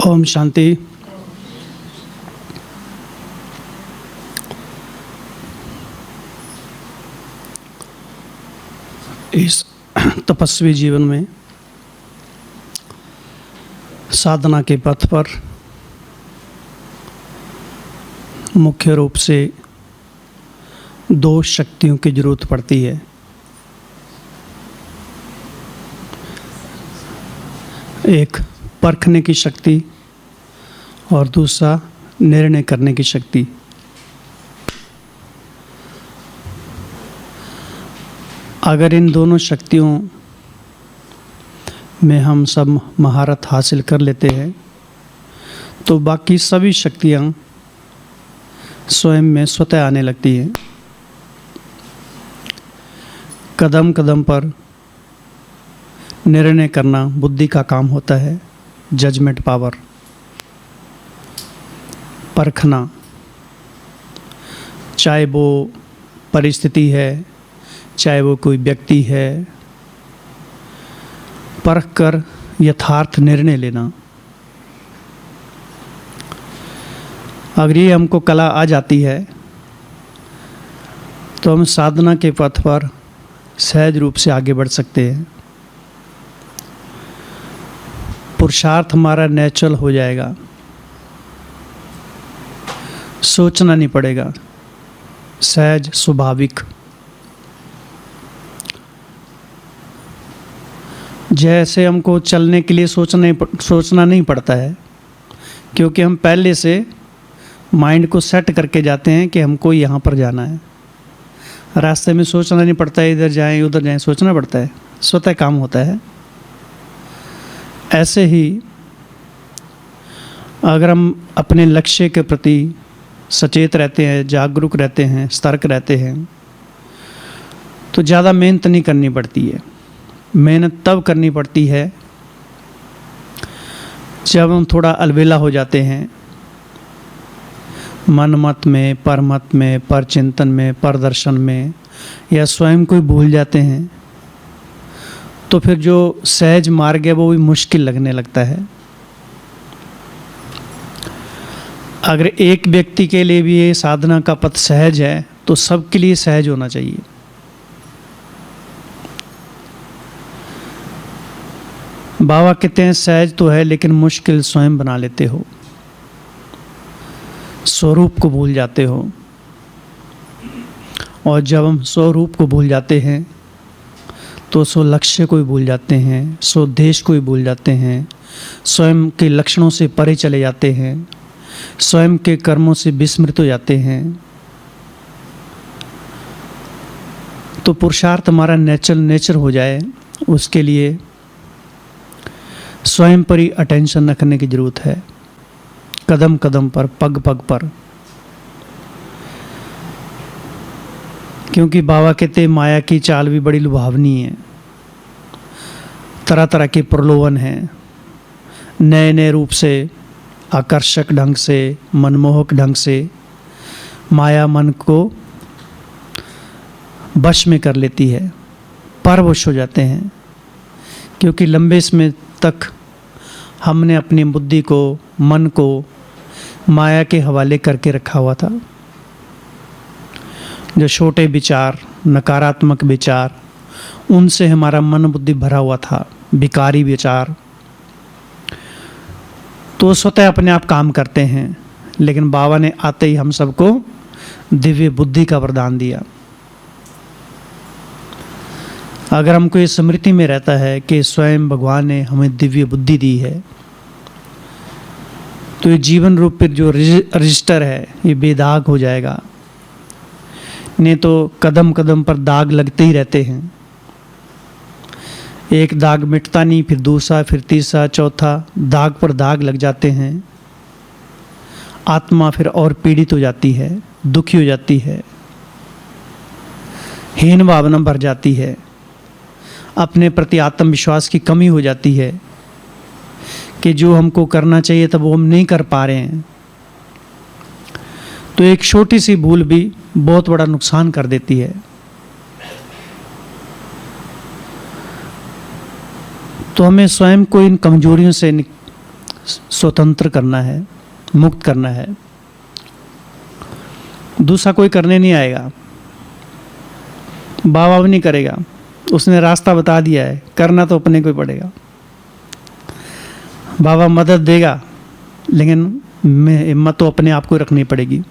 ओम शांति। इस तपस्वी जीवन में साधना के पथ पर मुख्य रूप से दो शक्तियों की जरूरत पड़ती है। एक परखने की शक्ति और दूसरा निर्णय करने की शक्ति। अगर इन दोनों शक्तियों में हम सब महारत हासिल कर लेते हैं तो बाकी सभी शक्तियाँ स्वयं में स्वतः आने लगती हैं। कदम कदम पर निर्णय करना बुद्धि का काम होता है। जजमेंट पावर, परखना, चाहे वो परिस्थिति है, चाहे वो कोई व्यक्ति है, परख कर यथार्थ निर्णय लेना। अगर ये हमको कला आ जाती है तो हम साधना के पथ पर सहज रूप से आगे बढ़ सकते हैं। पुरुषार्थ हमारा नेचुरल हो जाएगा, सोचना नहीं पड़ेगा, सहज स्वाभाविक। जैसे हमको चलने के लिए सोचना नहीं पड़ता है, क्योंकि हम पहले से माइंड को सेट करके जाते हैं कि हमको यहाँ पर जाना है। रास्ते में सोचना नहीं पड़ता है, इधर जाएं उधर जाएं, सोचना पड़ता है, स्वतः काम होता है। ऐसे ही अगर हम अपने लक्ष्य के प्रति सचेत रहते हैं, जागरूक रहते हैं, सतर्क रहते हैं तो ज़्यादा मेहनत नहीं करनी पड़ती है। मेहनत तब करनी पड़ती है जब हम थोड़ा अलबेला हो जाते हैं, मन मत में, परमत में, पर चिंतन में, पर दर्शन में, या स्वयं को ही भूल जाते हैं तो फिर जो सहज मार्ग है वो भी मुश्किल लगने लगता है। अगर एक व्यक्ति के लिए भी ये साधना का पथ सहज है तो सबके लिए सहज होना चाहिए। बाबा कहते हैं सहज तो है लेकिन मुश्किल स्वयं बना लेते हो, स्वरूप को भूल जाते हो। और जब हम स्वरूप को भूल जाते हैं तो सो लक्ष्य को भी भूल जाते हैं, सो देश को भी भूल जाते हैं, स्वयं के लक्षणों से परे चले जाते हैं, स्वयं के कर्मों से विस्मृत हो जाते हैं। तो पुरुषार्थ हमारा नेचर हो जाए, उसके लिए स्वयं पर ही अटेंशन रखने की जरूरत है। कदम कदम पर, पग पग पर। क्योंकि बाबा कहते माया की चाल भी बड़ी लुभावनी है। तरह तरह के प्रलोभन हैं, नए नए रूप से, आकर्षक ढंग से, मनमोहक ढंग से माया मन को वश में कर लेती है, परवश हो जाते हैं। क्योंकि लंबे समय तक हमने अपनी बुद्धि को, मन को माया के हवाले करके रखा हुआ था। जो छोटे विचार, नकारात्मक विचार, उनसे हमारा मन बुद्धि भरा हुआ था, विकारी विचार, तो स्वतः अपने आप काम करते हैं। लेकिन बाबा ने आते ही हम सबको दिव्य बुद्धि का वरदान दिया। अगर हमको ये स्मृति में रहता है कि स्वयं भगवान ने हमें दिव्य बुद्धि दी है तो ये जीवन रूप पर जो रजिस्टर है ये बेदाग हो जाएगा। नहीं तो कदम कदम पर दाग लगते ही रहते हैं। एक दाग मिटता नहीं, फिर दूसरा, फिर तीसरा, चौथा, दाग पर दाग लग जाते हैं। आत्मा फिर और पीड़ित हो जाती है, दुखी हो जाती है, हीन भावना भर जाती है, अपने प्रति आत्मविश्वास की कमी हो जाती है कि जो हमको करना चाहिए था वो हम नहीं कर पा रहे हैं। तो एक छोटी सी भूल भी बहुत बड़ा नुकसान कर देती है। तो हमें स्वयं को इन कमजोरियों से स्वतंत्र करना है, मुक्त करना है। दूसरा कोई करने नहीं आएगा, बाबा भी नहीं करेगा, उसने रास्ता बता दिया है, करना तो अपने को ही पड़ेगा। बाबा मदद देगा लेकिन हिम्मत तो अपने आप को रखनी पड़ेगी।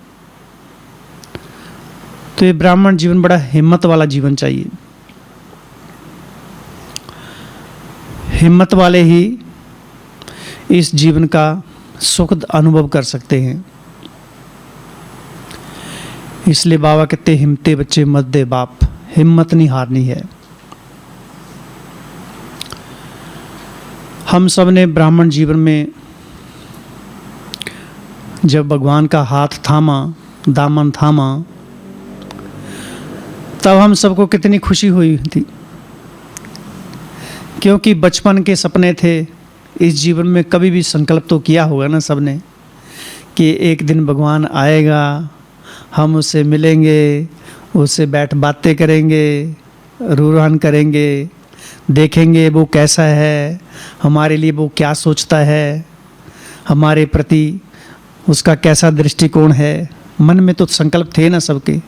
तो ये ब्राह्मण जीवन बड़ा हिम्मत वाला जीवन चाहिए। हिम्मत वाले ही इस जीवन का सुखद अनुभव कर सकते हैं। इसलिए बाबा कहते हिम्मते बच्चे मत दे बाप, हिम्मत नहीं हारनी है। हम सब ने ब्राह्मण जीवन में जब भगवान का हाथ थामा, दामन थामा, तब हम सबको कितनी खुशी हुई थी, क्योंकि बचपन के सपने थे। इस जीवन में कभी भी संकल्प तो किया होगा ना सबने कि एक दिन भगवान आएगा, हम उससे मिलेंगे, उससे बैठ बातें करेंगे, रूहान करेंगे, देखेंगे वो कैसा है, हमारे लिए वो क्या सोचता है, हमारे प्रति उसका कैसा दृष्टिकोण है। मन में तो संकल्प थे ना सबके।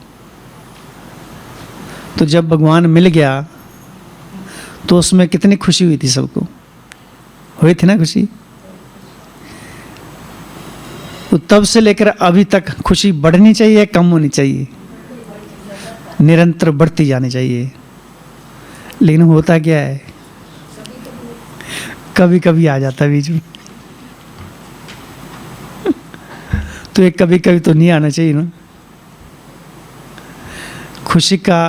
तो जब भगवान मिल गया तो उसमें कितनी खुशी हुई थी, सबको हुई थी ना खुशी। तो तब से लेकर अभी तक खुशी बढ़नी चाहिए, कम होनी चाहिए, निरंतर बढ़ती जानी चाहिए। लेकिन होता क्या है, कभी कभी आ जाता है बीच में। तो ये कभी कभी तो नहीं आना चाहिए ना। खुशी का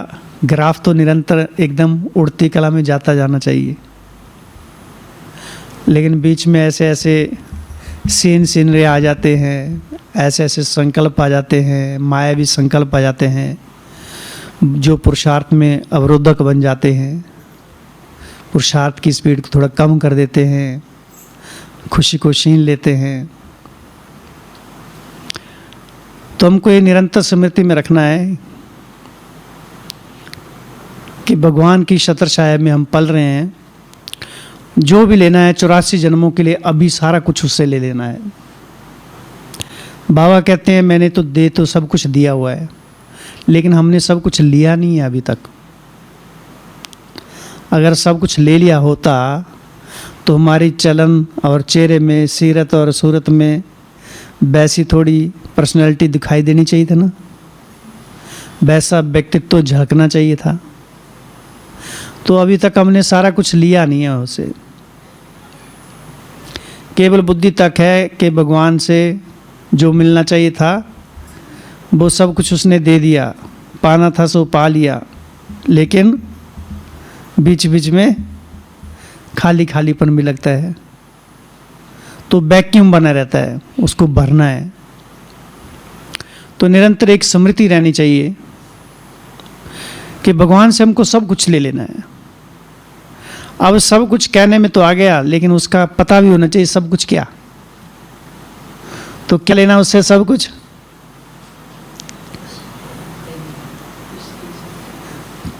ग्राफ तो निरंतर एकदम उड़ती कला में जाता जाना चाहिए। लेकिन बीच में ऐसे ऐसे सीनरी आ जाते हैं, ऐसे ऐसे संकल्प आ जाते हैं, मायावी संकल्प आ जाते हैं, जो पुरुषार्थ में अवरोधक बन जाते हैं, पुरुषार्थ की स्पीड को थोड़ा कम कर देते हैं, खुशी को छीन लेते हैं। तो हमको ये निरंतर स्मृति में रखना है कि भगवान की छत्र छाया में हम पल रहे हैं। जो भी लेना है 84 जन्मों के लिए अभी सारा कुछ उससे ले लेना है। बाबा कहते हैं मैंने तो दे तो सब कुछ दिया हुआ है, लेकिन हमने सब कुछ लिया नहीं है अभी तक। अगर सब कुछ ले लिया होता तो हमारी चलन और चेहरे में, सीरत और सूरत में वैसी थोड़ी पर्सनैलिटी दिखाई देनी चाहिए था ना, वैसा व्यक्तित्व तो झलकना चाहिए था। तो अभी तक हमने सारा कुछ लिया नहीं है उसे, केवल बुद्धि तक है कि भगवान से जो मिलना चाहिए था वो सब कुछ उसने दे दिया, पाना था सो पा लिया, लेकिन बीच बीच में खाली खालीपन भी लगता है। तो वैक्यूम बना रहता है, उसको भरना है। तो निरंतर एक स्मृति रहनी चाहिए कि भगवान से हमको सब कुछ ले लेना है। अब सब कुछ कहने में तो आ गया, लेकिन उसका पता भी होना चाहिए सब कुछ क्या। तो क्या लेना उससे सब कुछ?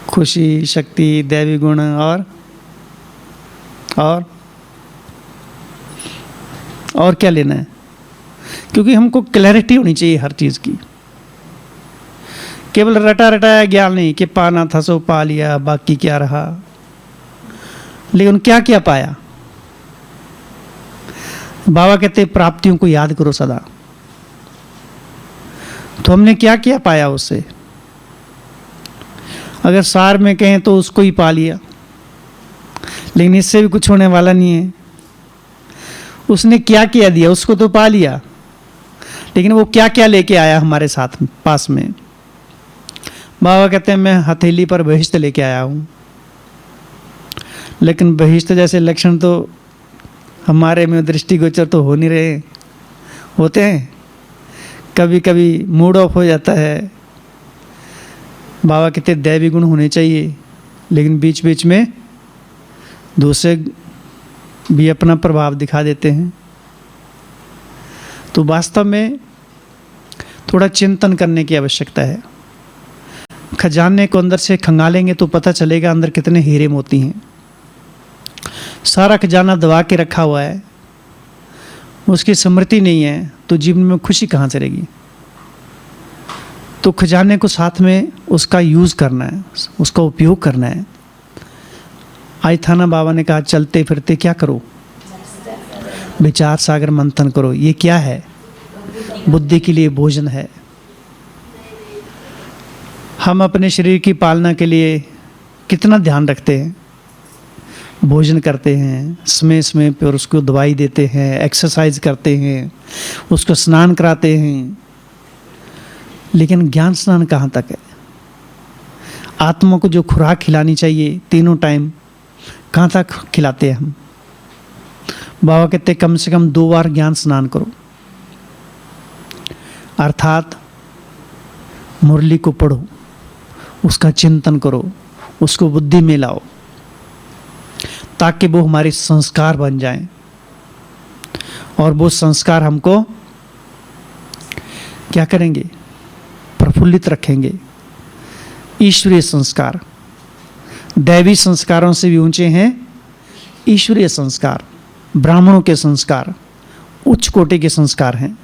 खुशी, शक्ति, दैवी गुण और क्या लेना है? क्योंकि हमको क्लैरिटी होनी चाहिए हर चीज़ की। केवल रटा रटाया ज्ञान नहीं कि पाना था सो पा लिया, बाकी क्या रहा। लेकिन क्या क्या पाया? बाबा कहते प्राप्तियों को याद करो सदा। तो हमने क्या क्या पाया उससे? अगर सार में कहें तो उसको ही पा लिया, लेकिन इससे भी कुछ होने वाला नहीं है। उसने क्या क्या दिया, उसको तो पा लिया, लेकिन वो क्या क्या लेके आया हमारे साथ पास में। बाबा कहते हैं मैं हथेली पर बहिष्ठ लेके आया हूँ, लेकिन बहिष्ठ जैसे लक्षण तो हमारे में दृष्टिगोचर तो हो नहीं रहे, होते हैं। कभी कभी मूड ऑफ हो जाता है। बाबा कहते दैवी गुण होने चाहिए, लेकिन बीच बीच में दूसरे भी अपना प्रभाव दिखा देते हैं। तो वास्तव में थोड़ा चिंतन करने की आवश्यकता है। खजाने को अंदर से खंगालेंगे तो पता चलेगा अंदर कितने हीरे मोती हैं। सारा खजाना दबा के रखा हुआ है, उसकी स्मृति नहीं है तो जीवन में खुशी कहाँ से रहेगी। तो खजाने को साथ में उसका यूज़ करना है, उसका उपयोग करना है। आज थाना बाबा ने कहा चलते फिरते क्या करो, विचार सागर मंथन करो। ये क्या है? बुद्धि के लिए भोजन है। हम अपने शरीर की पालना के लिए कितना ध्यान रखते हैं, भोजन करते हैं समय समय पर, उसको दवाई देते हैं, एक्सरसाइज करते हैं, उसको स्नान कराते हैं, लेकिन ज्ञान स्नान कहाँ तक है? आत्मा को जो खुराक खिलानी चाहिए तीनों टाइम, कहाँ तक खिलाते हैं हम? बाबा कहते कम से कम 2 बार ज्ञान स्नान करो, अर्थात मुरली को पढ़ो, उसका चिंतन करो, उसको बुद्धि में लाओ, ताकि वो हमारे संस्कार बन जाएं और वो संस्कार हमको क्या करेंगे? प्रफुल्लित रखेंगे। ईश्वरीय संस्कार, दैवी संस्कारों से भी ऊंचे हैं ईश्वरीय संस्कार। ब्राह्मणों के संस्कार उच्च कोटि के संस्कार हैं।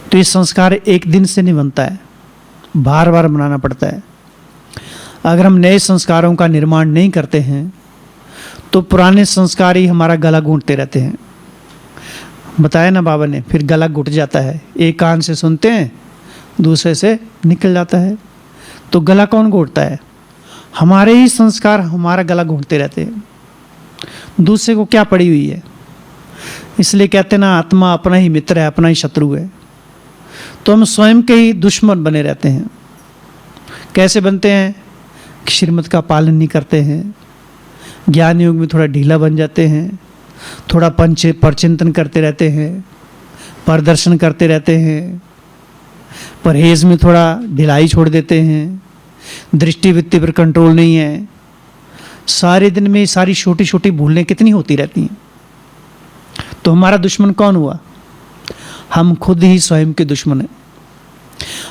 तो ये संस्कार एक दिन से नहीं बनता है, बार बार बनाना पड़ता है। अगर हम नए संस्कारों का निर्माण नहीं करते हैं तो पुराने संस्कार ही हमारा गला घूंटते रहते हैं। बताया ना बाबा ने, फिर गला घुट जाता है। एक कान से सुनते हैं, दूसरे से निकल जाता है। तो गला कौन घोटता है? हमारे ही संस्कार हमारा गला घोटते रहते हैं। दूसरे को क्या पड़ी हुई है? इसलिए कहते ना, आत्मा अपना ही मित्र है, अपना ही शत्रु है। तो हम स्वयं के ही दुश्मन बने रहते हैं। कैसे बनते हैं? श्रीमत का पालन नहीं करते हैं, ज्ञान योग में थोड़ा ढीला बन जाते हैं, थोड़ा परचिंतन करते रहते हैं, प्रदर्शन करते रहते हैं, परहेज में थोड़ा ढिलाई छोड़ देते हैं, दृष्टि वृत्ति पर कंट्रोल नहीं है। सारे दिन में सारी छोटी छोटी भूलें कितनी होती रहती हैं। तो हमारा दुश्मन कौन हुआ? हम खुद ही स्वयं के दुश्मन हैं।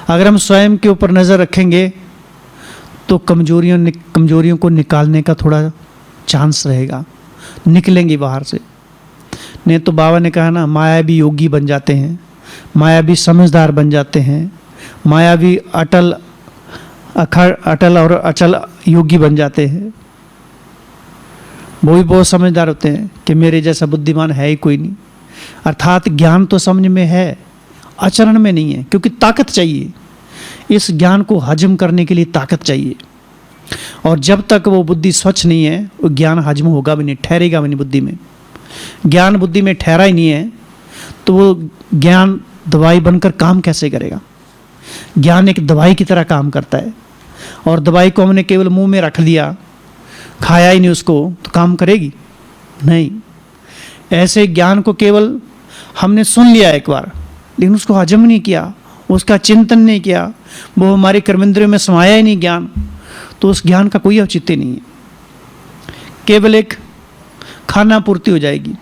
अगर हम स्वयं के ऊपर नज़र रखेंगे तो कमजोरियों को निकालने का थोड़ा चांस रहेगा, निकलेंगी बाहर से। नहीं तो बाबा ने कहा ना, मायावी योगी बन जाते हैं, मायावी समझदार बन जाते हैं, मायावी अटल और अचल योगी बन जाते हैं। वो भी बहुत समझदार होते हैं कि मेरे जैसा बुद्धिमान है ही कोई नहीं। अर्थात ज्ञान तो समझ में है, आचरण में नहीं है, क्योंकि ताकत चाहिए। इस ज्ञान को हजम करने के लिए ताकत चाहिए। और जब तक वो बुद्धि स्वच्छ नहीं है, वो ज्ञान हजम होगा भी नहीं, ठहरेगा भी नहीं बुद्धि में। ज्ञान बुद्धि में ठहरा ही नहीं है तो वो ज्ञान दवाई बनकर काम कैसे करेगा? ज्ञान एक दवाई की तरह काम करता है, और दवाई को हमने केवल मुंह में रख लिया, खाया ही नहीं उसको, तो काम करेगी नहीं। ऐसे ज्ञान को केवल हमने सुन लिया एक बार, लेकिन उसको हजम नहीं किया, उसका चिंतन नहीं किया, वो हमारे कर्मेंद्रियों में समाया ही नहीं ज्ञान, तो उस ज्ञान का कोई औचित्य नहीं है। केवल एक खाना पूर्ति हो जाएगी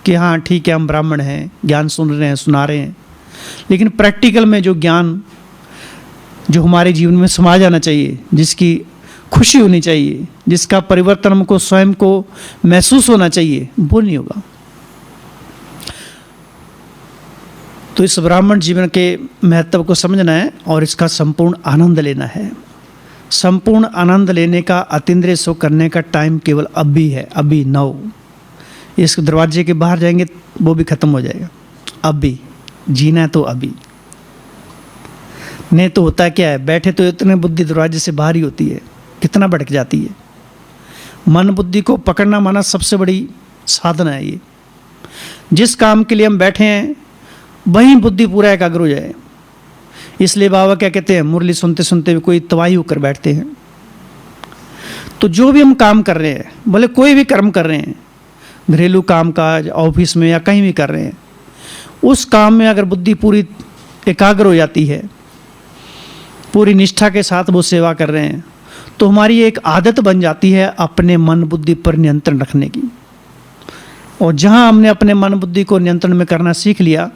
कि हाँ ठीक है, हम ब्राह्मण हैं, ज्ञान सुन रहे हैं, सुना रहे हैं, लेकिन प्रैक्टिकल में जो ज्ञान जो हमारे जीवन में समा जाना चाहिए, जिसकी खुशी होनी चाहिए, जिसका परिवर्तन हमको स्वयं को महसूस होना चाहिए, वो नहीं होगा। तो इस ब्राह्मण जीवन के महत्व को समझना है और इसका संपूर्ण आनंद लेना है। संपूर्ण आनंद लेने का, अतीन्द्रिय सुख करने का टाइम केवल अभी है, अभी नाउ। इस दरवाजे के बाहर जाएंगे वो भी खत्म हो जाएगा। अभी जीना है तो अभी, नहीं तो होता क्या है, बैठे तो इतने बुद्धि दरवाजे से बाहर ही होती है, कितना भटक जाती है। मन बुद्धि को पकड़ना माना सबसे बड़ी साधना है ये। जिस काम के लिए हम बैठे हैं वहीं बुद्धि पूरा एकाग्र हो जाए। इसलिए बाबा क्या कहते हैं, मुरली सुनते सुनते भी कोई तवाही होकर बैठते हैं। तो जो भी हम काम कर रहे हैं, भले कोई भी कर्म कर रहे हैं, घरेलू काम काज, ऑफिस में या कहीं भी कर रहे हैं, उस काम में अगर बुद्धि पूरी एकाग्र हो जाती है, पूरी निष्ठा के साथ वो सेवा कर रहे हैं, तो हमारी एक आदत बन जाती है अपने मन बुद्धि पर नियंत्रण रखने की। और जहाँ हमने अपने मन बुद्धि को नियंत्रण में करना सीख लिया,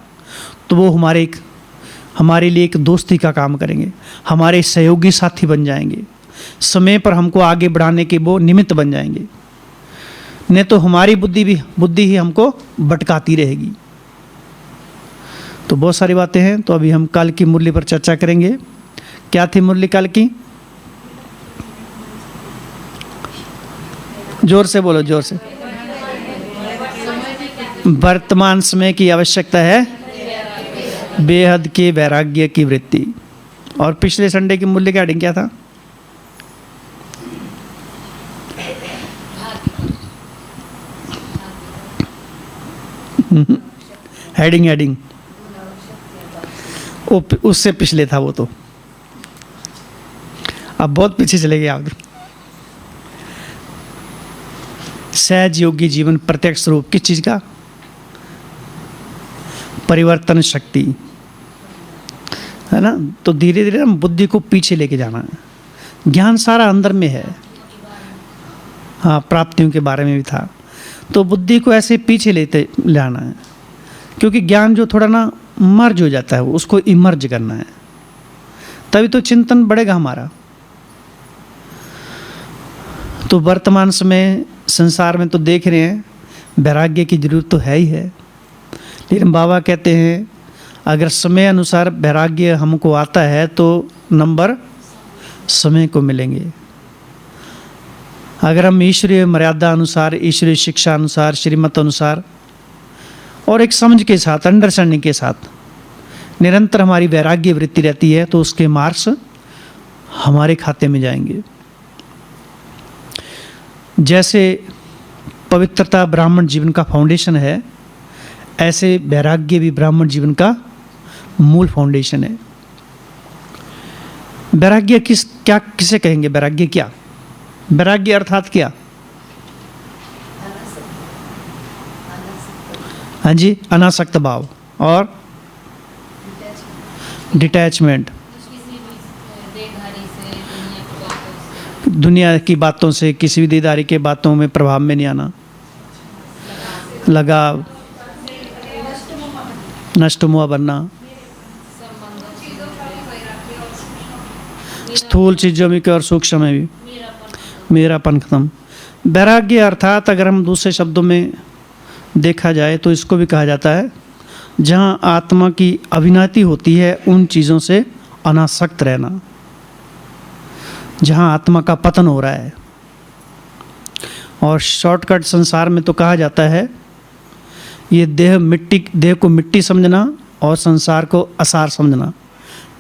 तो वो हमारे लिए एक दोस्ती का काम करेंगे, हमारे सहयोगी साथी बन जाएंगे, समय पर हमको आगे बढ़ाने के वो निमित्त बन जाएंगे। नहीं तो हमारी बुद्धि ही हमको भटकाती रहेगी। तो बहुत सारी बातें हैं। तो अभी हम कल की मुरली पर चर्चा करेंगे। क्या थी मुरली कल की? जोर से बोलो, जोर से। वर्तमान समय की आवश्यकता है बेहद के वैराग्य की वृत्ति। और पिछले संडे की मूल्य का हेडिंग क्या था? हेडिंग वो उससे पिछले था वो। तो अब बहुत पीछे चले गए आप। सहज योगी जीवन प्रत्यक्ष रूप किस चीज का? परिवर्तन शक्ति, है ना। तो धीरे धीरे हम बुद्धि को पीछे लेके जाना है। ज्ञान सारा अंदर में है। हाँ, प्राप्तियों के बारे में भी था। तो बुद्धि को ऐसे पीछे लेते लाना है, क्योंकि ज्ञान जो थोड़ा ना मर्ज हो जाता है, उसको इमर्ज करना है, तभी तो चिंतन बढ़ेगा हमारा। तो वर्तमान समय संसार में तो देख रहे हैं वैराग्य की जरूरत तो है ही है, लेकिन बाबा कहते हैं अगर समय अनुसार वैराग्य हमको आता है तो नंबर समय को मिलेंगे। अगर हम ईश्वरीय मर्यादा अनुसार, ईश्वरीय शिक्षा अनुसार, श्रीमत अनुसार और एक समझ के साथ, अंडरस्टैंडिंग के साथ निरंतर हमारी वैराग्य वृत्ति रहती है, तो उसके मार्क्स हमारे खाते में जाएंगे। जैसे पवित्रता ब्राह्मण जीवन का फाउंडेशन है, ऐसे वैराग्य भी ब्राह्मण जीवन का मूल फाउंडेशन है। वैराग्य किसे कहेंगे? वैराग्य क्या? वैराग्य अर्थात क्या? हाँ जी, अनासक्त भाव और डिटैचमेंट, दुनिया की बातों से, किसी भी देदारी के बातों में प्रभाव में नहीं आना, लगाव, नष्ट मोह बनना, स्थूल चीज़ों में और सूक्ष्म में भी मेरापन खत्म। वैराग्य अर्थात अगर हम दूसरे शब्दों में देखा जाए तो इसको भी कहा जाता है जहाँ आत्मा की अविनाति होती है उन चीज़ों से अनासक्त रहना, जहाँ आत्मा का पतन हो रहा है। और शॉर्टकट संसार में तो कहा जाता है ये देह को मिट्टी समझना और संसार को असार समझना,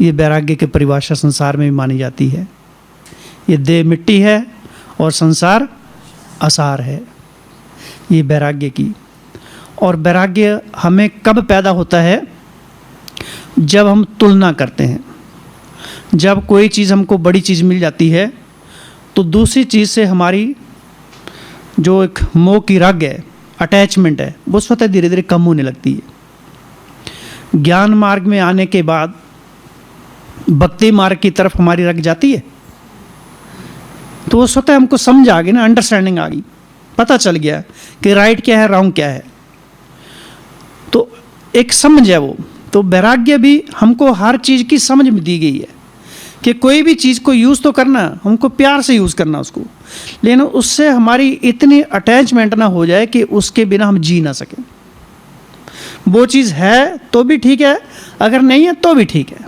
ये वैराग्य की परिभाषा संसार में भी मानी जाती है। ये देह मिट्टी है और संसार असार है, ये वैराग्य की। और वैराग्य हमें कब पैदा होता है? जब हम तुलना करते हैं। जब कोई चीज़ हमको बड़ी चीज़ मिल जाती है तो दूसरी चीज़ से हमारी जो एक मोह की रग है, अटैचमेंट है, वो स्वतः धीरे धीरे कम होने लगती है। ज्ञान मार्ग में आने के बाद भक्ति मार्ग की तरफ हमारी रग जाती है, तो वो स्वतः हमको समझ आ गई ना, अंडरस्टैंडिंग आ गई, पता चल गया कि राइट क्या है, रॉन्ग क्या है, तो एक समझ है वो। तो वैराग्य भी हमको हर चीज़ की समझ में दी गई है कि कोई भी चीज़ को यूज़ तो करना, हमको प्यार से यूज़ करना उसको, लेकिन उससे हमारी इतनी अटैचमेंट ना हो जाए कि उसके बिना हम जी ना सकें। वो चीज़ है तो भी ठीक है, अगर नहीं है तो भी ठीक है,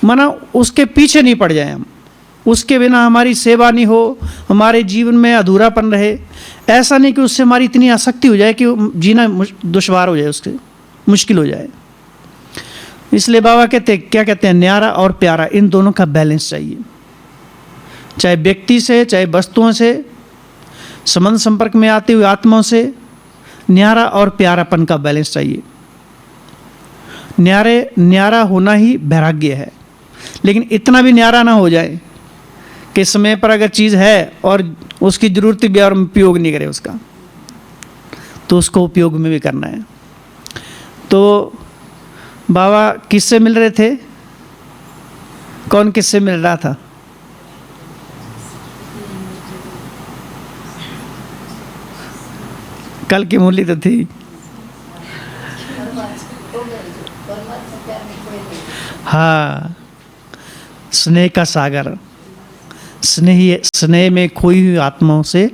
माना उसके पीछे नहीं पड़ जाए हम, उसके बिना हमारी सेवा नहीं हो, हमारे जीवन में अधूरापन रहे। ऐसा नहीं कि उससे हमारी इतनी आसक्ति हो जाए कि जीना दुश्वार हो जाए, उसके मुश्किल हो जाए। इसलिए बाबा क्या कहते हैं, न्यारा और प्यारा, इन दोनों का बैलेंस चाहिए। चाहे व्यक्ति से, चाहे वस्तुओं से, संबंध संपर्क में आते हुए आत्माओं से, न्यारा और प्यारापन का बैलेंस चाहिए। न्यारा होना ही वैराग्य है, लेकिन इतना भी न्यारा ना हो जाए कि समय पर अगर चीज़ है और उसकी ज़रूरत भी और उपयोग नहीं करे उसका, तो उसको उपयोग में भी करना है। तो बाबा किससे मिल रहे थे? कौन किससे मिल रहा था? कल की मूली तो थी। हाँ, स्नेह का सागर, स्नेह में खोई हुई आत्माओं से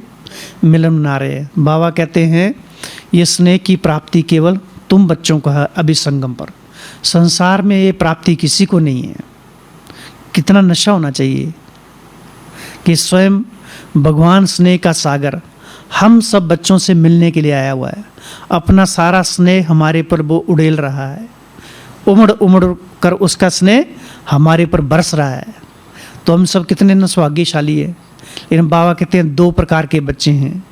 मिलन ना रहे। बाबा कहते हैं ये स्नेह की प्राप्ति केवल तुम बच्चों का है अभिसंगम पर। संसार में ये प्राप्ति किसी को नहीं है। कितना नशा होना चाहिए कि स्वयं भगवान स्नेह का सागर हम सब बच्चों से मिलने के लिए आया हुआ है। अपना सारा स्नेह हमारे पर वो उड़ेल रहा है, उमड़ उमड़ कर उसका स्नेह हमारे पर बरस रहा है। तो हम सब कितने न सौभाग्यशाली है। लेकिन बाबा कहते हैं दो प्रकार के बच्चे हैं,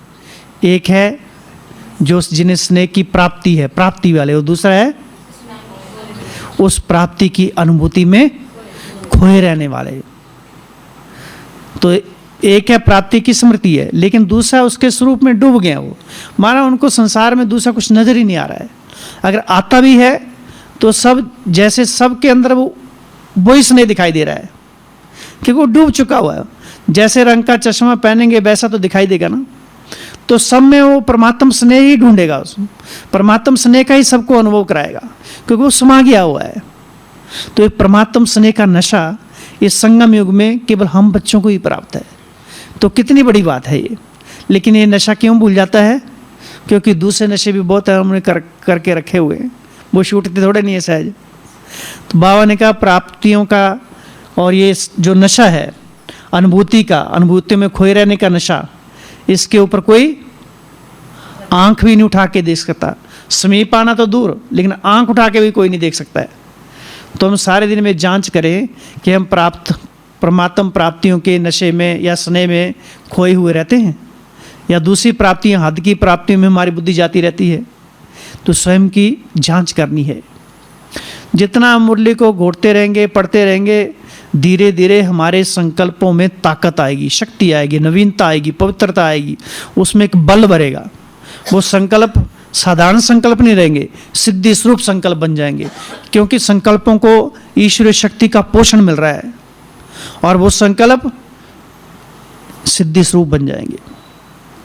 एक है जो जिन्हें स्नेह की प्राप्ति है, प्राप्ति वाले, और दूसरा है उस प्राप्ति की अनुभूति में खोए रहने वाले। तो एक है प्राप्ति की स्मृति है, लेकिन दूसरा उसके स्वरूप में डूब गया वो, माना उनको संसार में दूसरा कुछ नजर ही नहीं आ रहा है। अगर आता भी है तो सब जैसे सबके अंदर वो वही स्नेह दिखाई दे रहा है, क्योंकि वो डूब चुका हुआ है। जैसे रंग का चश्मा पहनेंगे वैसा तो दिखाई देगा ना, तो सब में वो परमात्म स्नेह ही ढूंढेगा, उसमें परमात्म स्नेह का ही सबको अनुभव कराएगा, क्योंकि वो समा गया हुआ है। तो ये परमात्म स्नेह का नशा इस संगम युग में केवल हम बच्चों को ही प्राप्त है। तो कितनी बड़ी बात है ये। लेकिन ये नशा क्यों भूल जाता है? क्योंकि दूसरे नशे भी बहुत है हमने करके रखे हुए हैं, वो छूटते थोड़े नहीं है सहज। तो बाबा ने कहा प्राप्तियों का और ये जो नशा है अनुभूति का, अनुभूति में खोए रहने का नशा, इसके ऊपर कोई आंख भी नहीं उठा के देख सकता। समीप आना तो दूर, लेकिन आंख उठा के भी कोई नहीं देख सकता है। तो हम सारे दिन में जांच करें कि हम परमात्म प्राप्तियों के नशे में या स्नेह में खोए हुए रहते हैं, या दूसरी प्राप्तियां, हद की प्राप्तियों में हमारी बुद्धि जाती रहती है। तो स्वयं की जांच करनी है। जितना हम मुरली को घोटते रहेंगे, पढ़ते रहेंगे, धीरे धीरे हमारे संकल्पों में ताकत आएगी, शक्ति आएगी, नवीनता आएगी, पवित्रता आएगी, उसमें एक बल भरेगा। वो संकल्प साधारण संकल्प नहीं रहेंगे, सिद्धि स्वरूप संकल्प बन जाएंगे, क्योंकि संकल्पों को ईश्वरीय शक्ति का पोषण मिल रहा है, और वो संकल्प सिद्धि स्वरूप बन जाएंगे।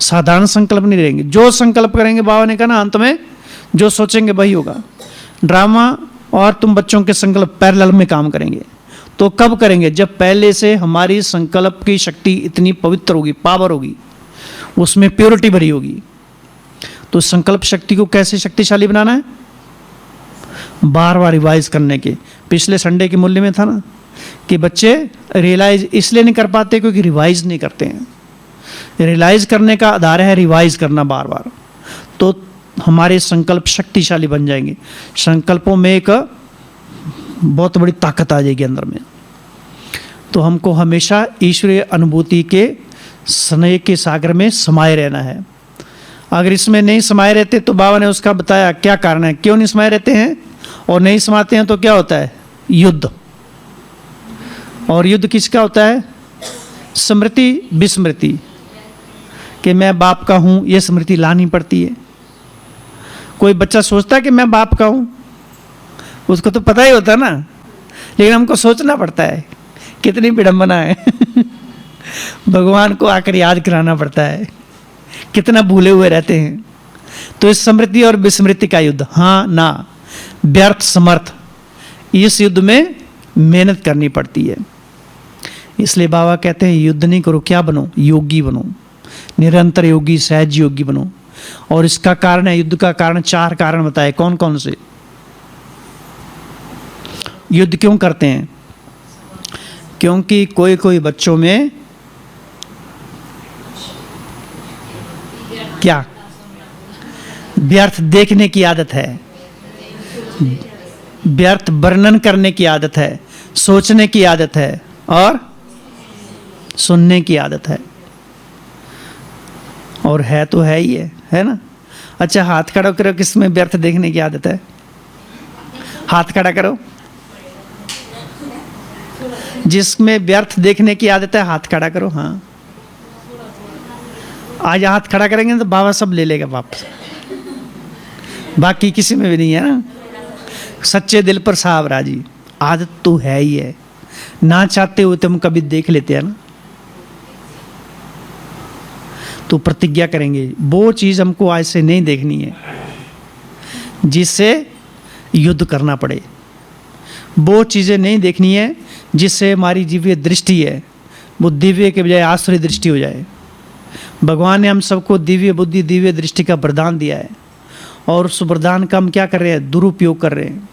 साधारण संकल्प नहीं रहेंगे। जो संकल्प करेंगे, बाबा ने कहा ना अंत में जो सोचेंगे वही होगा। ड्रामा और तुम बच्चों के संकल्प पैरेलल में काम करेंगे। तो कब करेंगे? जब पहले से हमारी संकल्प की शक्ति इतनी पवित्र होगी, पावर होगी, उसमें प्योरिटी भरी होगी। तो संकल्प शक्ति को कैसे शक्तिशाली बनाना है? बार बार रिवाइज करने के। पिछले संडे के मूल्य में था ना कि बच्चे रियलाइज इसलिए नहीं कर पाते क्योंकि रिवाइज नहीं करते हैं। रियलाइज करने का आधार है रिवाइज करना बार बार। तो हमारे संकल्प शक्तिशाली बन जाएंगे। संकल्पों में एक बहुत बड़ी ताकत आ जाएगी अंदर में। तो हमको हमेशा ईश्वरीय अनुभूति के स्नेह के सागर में समाये रहना है। अगर इसमें नहीं समाये रहते तो बाबा ने उसका बताया क्या कारण है, क्यों नहीं समाये रहते हैं। और नहीं समाते हैं तो क्या होता है? युद्ध। और युद्ध किसका होता है? स्मृति विस्मृति, कि मैं बाप का हूँ, ये स्मृति लानी पड़ती है। कोई बच्चा सोचता है कि मैं बाप का हूँ, उसको तो पता ही होता ना, लेकिन हमको सोचना पड़ता है। कितनी विडंबना है भगवान को आकर याद कराना पड़ता है, कितना भूले हुए रहते हैं। तो इस स्मृति और विस्मृति का युद्ध, हाँ ना, व्यर्थ समर्थ, इस युद्ध में मेहनत करनी पड़ती है। इसलिए बाबा कहते हैं युद्ध नहीं करो, क्या बनो? योगी बनो, निरंतर योगी, सहज योगी बनो। और इसका कारण है, युद्ध का कारण 4 कारण बताए। कौन कौन से? युद्ध क्यों करते हैं? क्योंकि कोई कोई बच्चों में क्या व्यर्थ देखने की आदत है, व्यर्थ वर्णन करने की आदत है, सोचने की आदत है, और सुनने की आदत है। और है तो है ही है ना। अच्छा हाथ खड़ा करो, किसमें व्यर्थ देखने की आदत है? हाथ खड़ा करो। जिसमें व्यर्थ देखने की आदत है हाथ खड़ा करो। हाँ, आज हाथ खड़ा करेंगे तो बाबा सब ले लेगा वापस। बाकी किसी में भी नहीं है ना। सच्चे दिल पर साहब राजी, आदत तो है ही है। ना चाहते हुए तो हम कभी देख लेते हैं ना। तो प्रतिज्ञा करेंगे वो चीज हमको आज से नहीं देखनी है जिससे युद्ध करना पड़े। वो चीजें नहीं देखनी है जिससे हमारी जीव्य दृष्टि है वो दिव्य के बजाय आश्रय दृष्टि हो जाए। भगवान ने हम सबको दिव्य बुद्धि, दिव्य दृष्टि का वरदान दिया है, और उस वरदान का हम क्या कर रहे हैं? दुरुपयोग कर रहे हैं।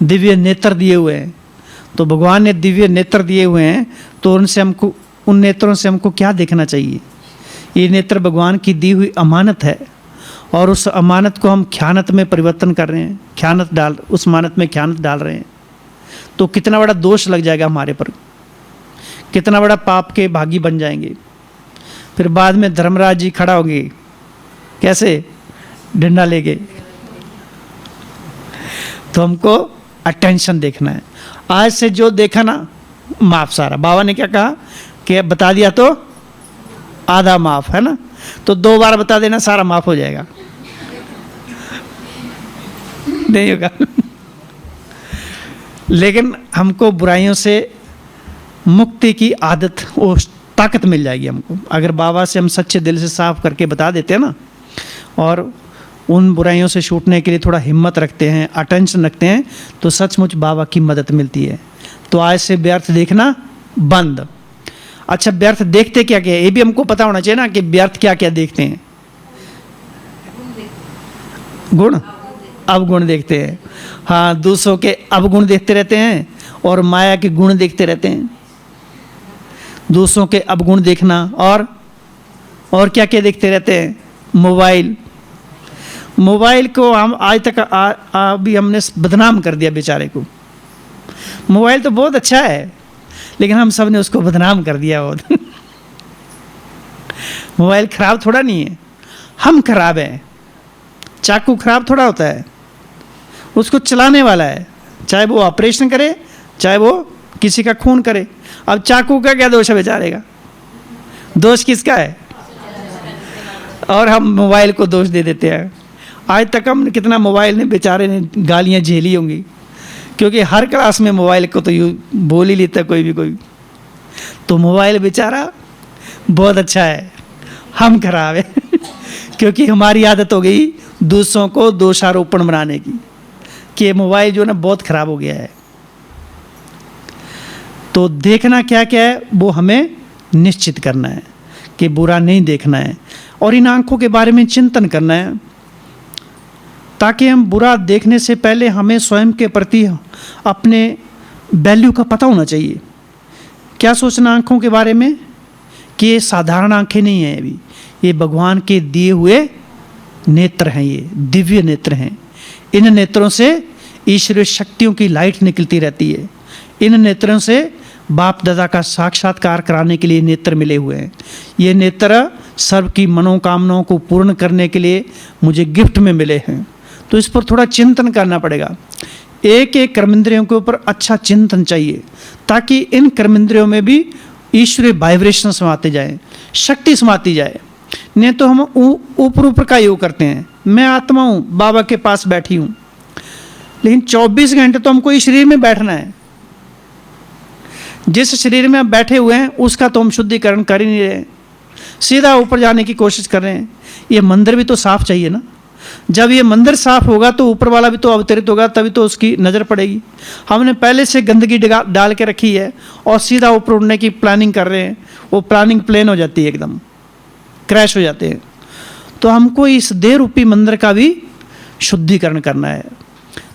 दिव्य नेत्र दिए हुए हैं। तो भगवान ने दिव्य नेत्र दिए हुए हैं, तो उनसे हमको, उन नेत्रों से हमको क्या देखना चाहिए? ये नेत्र भगवान की दी हुई अमानत है, और उस अमानत को हम ख्यानत में परिवर्तन कर रहे हैं, उस अमानत में ख्यानत डाल रहे हैं। तो कितना बड़ा दोष लग जाएगा हमारे पर, कितना बड़ा पाप के भागी बन जाएंगे। फिर बाद में धर्मराज जी खड़ा होंगे, कैसे? डंडा लेके। तो हमको अटेंशन देखना है। आज से जो देखा ना, माफ सारा। बाबा ने क्या कहा कि बता दिया तो आधा माफ, है ना? तो 2 बार बता देना, सारा माफ हो जाएगा। नहीं होगा। लेकिन हमको बुराइयों से मुक्ति की आदत, वो ताकत मिल जाएगी हमको, अगर बाबा से हम सच्चे दिल से साफ करके बता देते हैं ना, और उन बुराइयों से छूटने के लिए थोड़ा हिम्मत रखते हैं, अटेंशन रखते हैं, तो सचमुच बाबा की मदद मिलती है। तो आज से व्यर्थ देखना बंद। अच्छा, व्यर्थ देखते क्या क्या है, ये भी हमको पता होना चाहिए ना, कि व्यर्थ क्या क्या देखते हैं। गुण, अवगुण देखते हैं। हाँ, दूसरों के अवगुण देखते रहते हैं, और माया के गुण देखते रहते हैं। दूसरों के अवगुण देखना, और क्या क्या देखते रहते हैं? मोबाइल को हम आज तक अभी हमने बदनाम कर दिया बेचारे को। मोबाइल तो बहुत अच्छा है, लेकिन हम सब ने उसको बदनाम कर दिया बहुत। मोबाइल खराब थोड़ा नहीं है, हम खराब हैं। चाकू खराब थोड़ा होता है, उसको चलाने वाला है, चाहे वो ऑपरेशन करे, चाहे वो किसी का खून करे। अब चाकू का क्या दोष है बेचारे का? दोष किसका है? और हम मोबाइल को दोष दे देते हैं। आज तक हम कितना मोबाइल ने बेचारे ने गालियां झेली होंगी, क्योंकि हर क्लास में मोबाइल को तो यूँ बोल ही लेता कोई भी कोई। तो मोबाइल बेचारा बहुत अच्छा है, हम खराब है। क्योंकि हमारी आदत हो गई दूसरों को दोषारोपण बनाने की, कि मोबाइल जो ना बहुत खराब हो गया है। तो देखना क्या क्या है वो हमें निश्चित करना है, कि बुरा नहीं देखना है, और इन आंखों के बारे में चिंतन करना है, ताकि हम बुरा देखने से पहले हमें स्वयं के प्रति अपने वैल्यू का पता होना चाहिए। क्या सोचना आंखों के बारे में, कि ये साधारण आंखें नहीं हैं, अभी ये भगवान के दिए हुए नेत्र हैं, ये दिव्य नेत्र हैं। इन नेत्रों से ईश्वरीय शक्तियों की लाइट निकलती रहती है। इन नेत्रों से बाप दादा का साक्षात्कार कराने के लिए नेत्र मिले हुए हैं। ये नेत्र सर्व की मनोकामनाओं को पूर्ण करने के लिए मुझे गिफ्ट में मिले हैं। तो इस पर थोड़ा चिंतन करना पड़ेगा। एक एक कर्मेंद्रियों के ऊपर अच्छा चिंतन चाहिए, ताकि इन कर्मेंद्रियों में भी ईश्वरीय वाइब्रेशन समाते जाए, शक्ति समाती जाए। नहीं तो हम ऊपर ऊपर का योग करते हैं, मैं आत्मा हूँ, बाबा के पास बैठी हूँ, लेकिन 24 घंटे तो हमको इस शरीर में बैठना है। जिस शरीर में आप बैठे हुए हैं उसका तो हम शुद्धिकरण कर ही नहीं रहे, सीधा ऊपर जाने की कोशिश कर रहे हैं। ये मंदिर भी तो साफ चाहिए ना। जब ये मंदिर साफ होगा तो ऊपर वाला भी तो अवतरित होगा, तभी तो उसकी नज़र पड़ेगी। हमने पहले से गंदगी डाल के रखी है और सीधा ऊपर उड़ने की प्लानिंग कर रहे हैं, वो प्लानिंग प्लेन हो जाती है, एकदम क्रैश हो जाते हैं। तो हमको इस देह रूपी मंदिर का भी शुद्धिकरण करना है।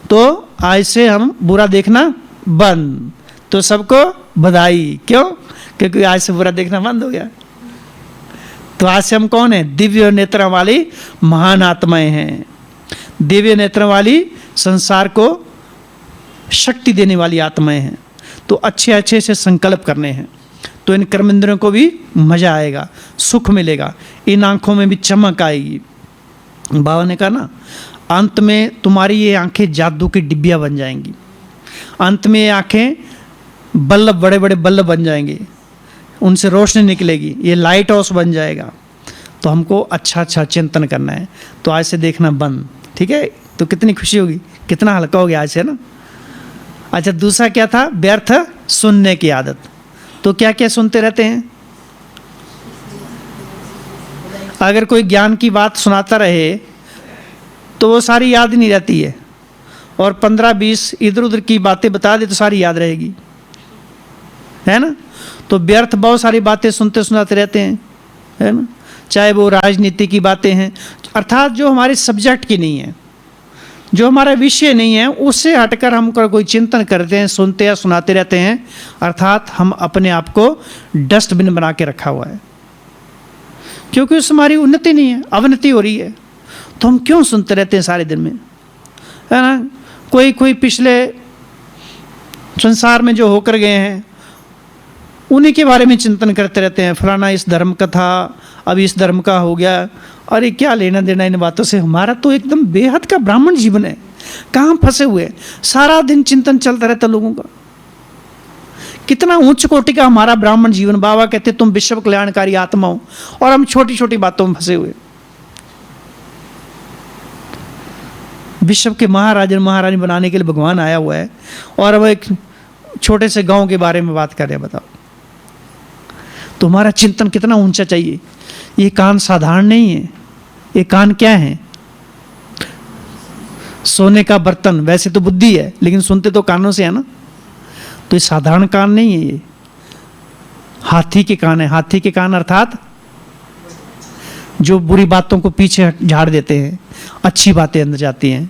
तो आज से हम बुरा देखना बंद। तो सबको बधाई। क्यों? क्योंकि आज से बुरा देखना बंद हो गया। तो आज से हम कौन है? दिव्य नेत्र वाली महान आत्माएं हैं। दिव्य नेत्र वाली संसार को शक्ति देने वाली आत्माएं हैं। तो अच्छे अच्छे से संकल्प करने हैं, तो इन कर्मेंद्रियों को भी मजा आएगा, सुख मिलेगा, इन आंखों में भी चमक आएगी। बाबा ने कहा ना, अंत में तुम्हारी ये आंखें जादू की डिब्बियाँ बन जाएंगी। अंत में ये आंखें बल्ब, बड़े बड़े बल्ब बन जाएंगे, उनसे रोशनी निकलेगी, ये लाइट हाउस बन जाएगा। तो हमको अच्छा अच्छा चिंतन करना है। तो आज से देखना बंद, ठीक है? तो कितनी खुशी होगी, कितना हल्का हो गया आज से ना। अच्छा, दूसरा क्या था? व्यर्थ सुनने की आदत। तो क्या क्या सुनते रहते हैं? अगर कोई ज्ञान की बात सुनाता रहे तो वो सारी याद नहीं रहती है, और 15-20 इधर उधर की बातें बता दे तो सारी याद रहेगी, है ना? तो व्यर्थ बहुत सारी बातें सुनते सुनाते रहते हैं, है ना? चाहे वो राजनीति की बातें हैं, अर्थात जो हमारे सब्जेक्ट की नहीं है, जो हमारा विषय नहीं है उससे हटकर हम कोई चिंतन करते हैं, सुनते या सुनाते रहते हैं, अर्थात हम अपने आप को डस्टबिन बना के रखा हुआ है, क्योंकि उससे हमारी उन्नति नहीं है, अवनति हो रही है। तो हम क्यों सुनते रहते हैं सारे दिन में, है ना। कोई पिछले संसार में जो होकर गए हैं उन्हीं के बारे में चिंतन करते रहते हैं, फलाना इस धर्म का था, अब इस धर्म का हो गया। अरे क्या लेना देना इन बातों से, हमारा तो एकदम बेहद का ब्राह्मण जीवन है, कहाँ फंसे हुए, सारा दिन चिंतन चलता रहता लोगों का। कितना उच्च कोटि का हमारा ब्राह्मण जीवन। बाबा कहते तुम विश्व कल्याणकारी आत्मा हो, और हम छोटी छोटी बातों में फंसे हुए। विश्व के महाराजा महारानी बनाने के लिए भगवान आया हुआ है, और अब एक छोटे से गांव के बारे में बात कर रहे हैं। बताओ तुम्हारा चिंतन कितना ऊंचा चाहिए। ये कान साधारण नहीं है, ये कान क्या है, सोने का बर्तन। वैसे तो बुद्धि है, लेकिन सुनते तो कानों से है ना। तो ये साधारण कान नहीं है, ये हाथी के कान है। हाथी के कान अर्थात जो बुरी बातों को पीछे झाड़ देते हैं, अच्छी बातें अंदर जाती हैं।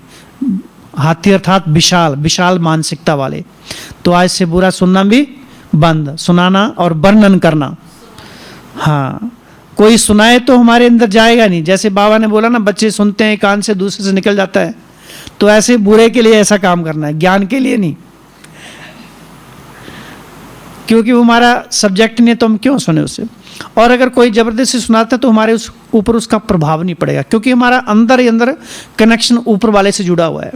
हाथी अर्थात विशाल विशाल मानसिकता वाले। तो आज से बुरा सुनना भी बंद, सुनाना और वर्णन करना। हाँ, कोई सुनाए तो हमारे अंदर जाएगा नहीं। जैसे बाबा ने बोला ना, बच्चे सुनते हैं कान से, दूसरे से निकल जाता है। तो ऐसे बुरे के लिए ऐसा काम करना है, ज्ञान के लिए नहीं, क्योंकि वो हमारा सब्जेक्ट नहीं है, तो हम क्यों सुने उससे। और अगर कोई जबरदस्ती सुनाता है तो हमारे उस ऊपर उसका प्रभाव नहीं पड़ेगा, क्योंकि हमारा अंदर ही अंदर कनेक्शन ऊपर वाले से जुड़ा हुआ है।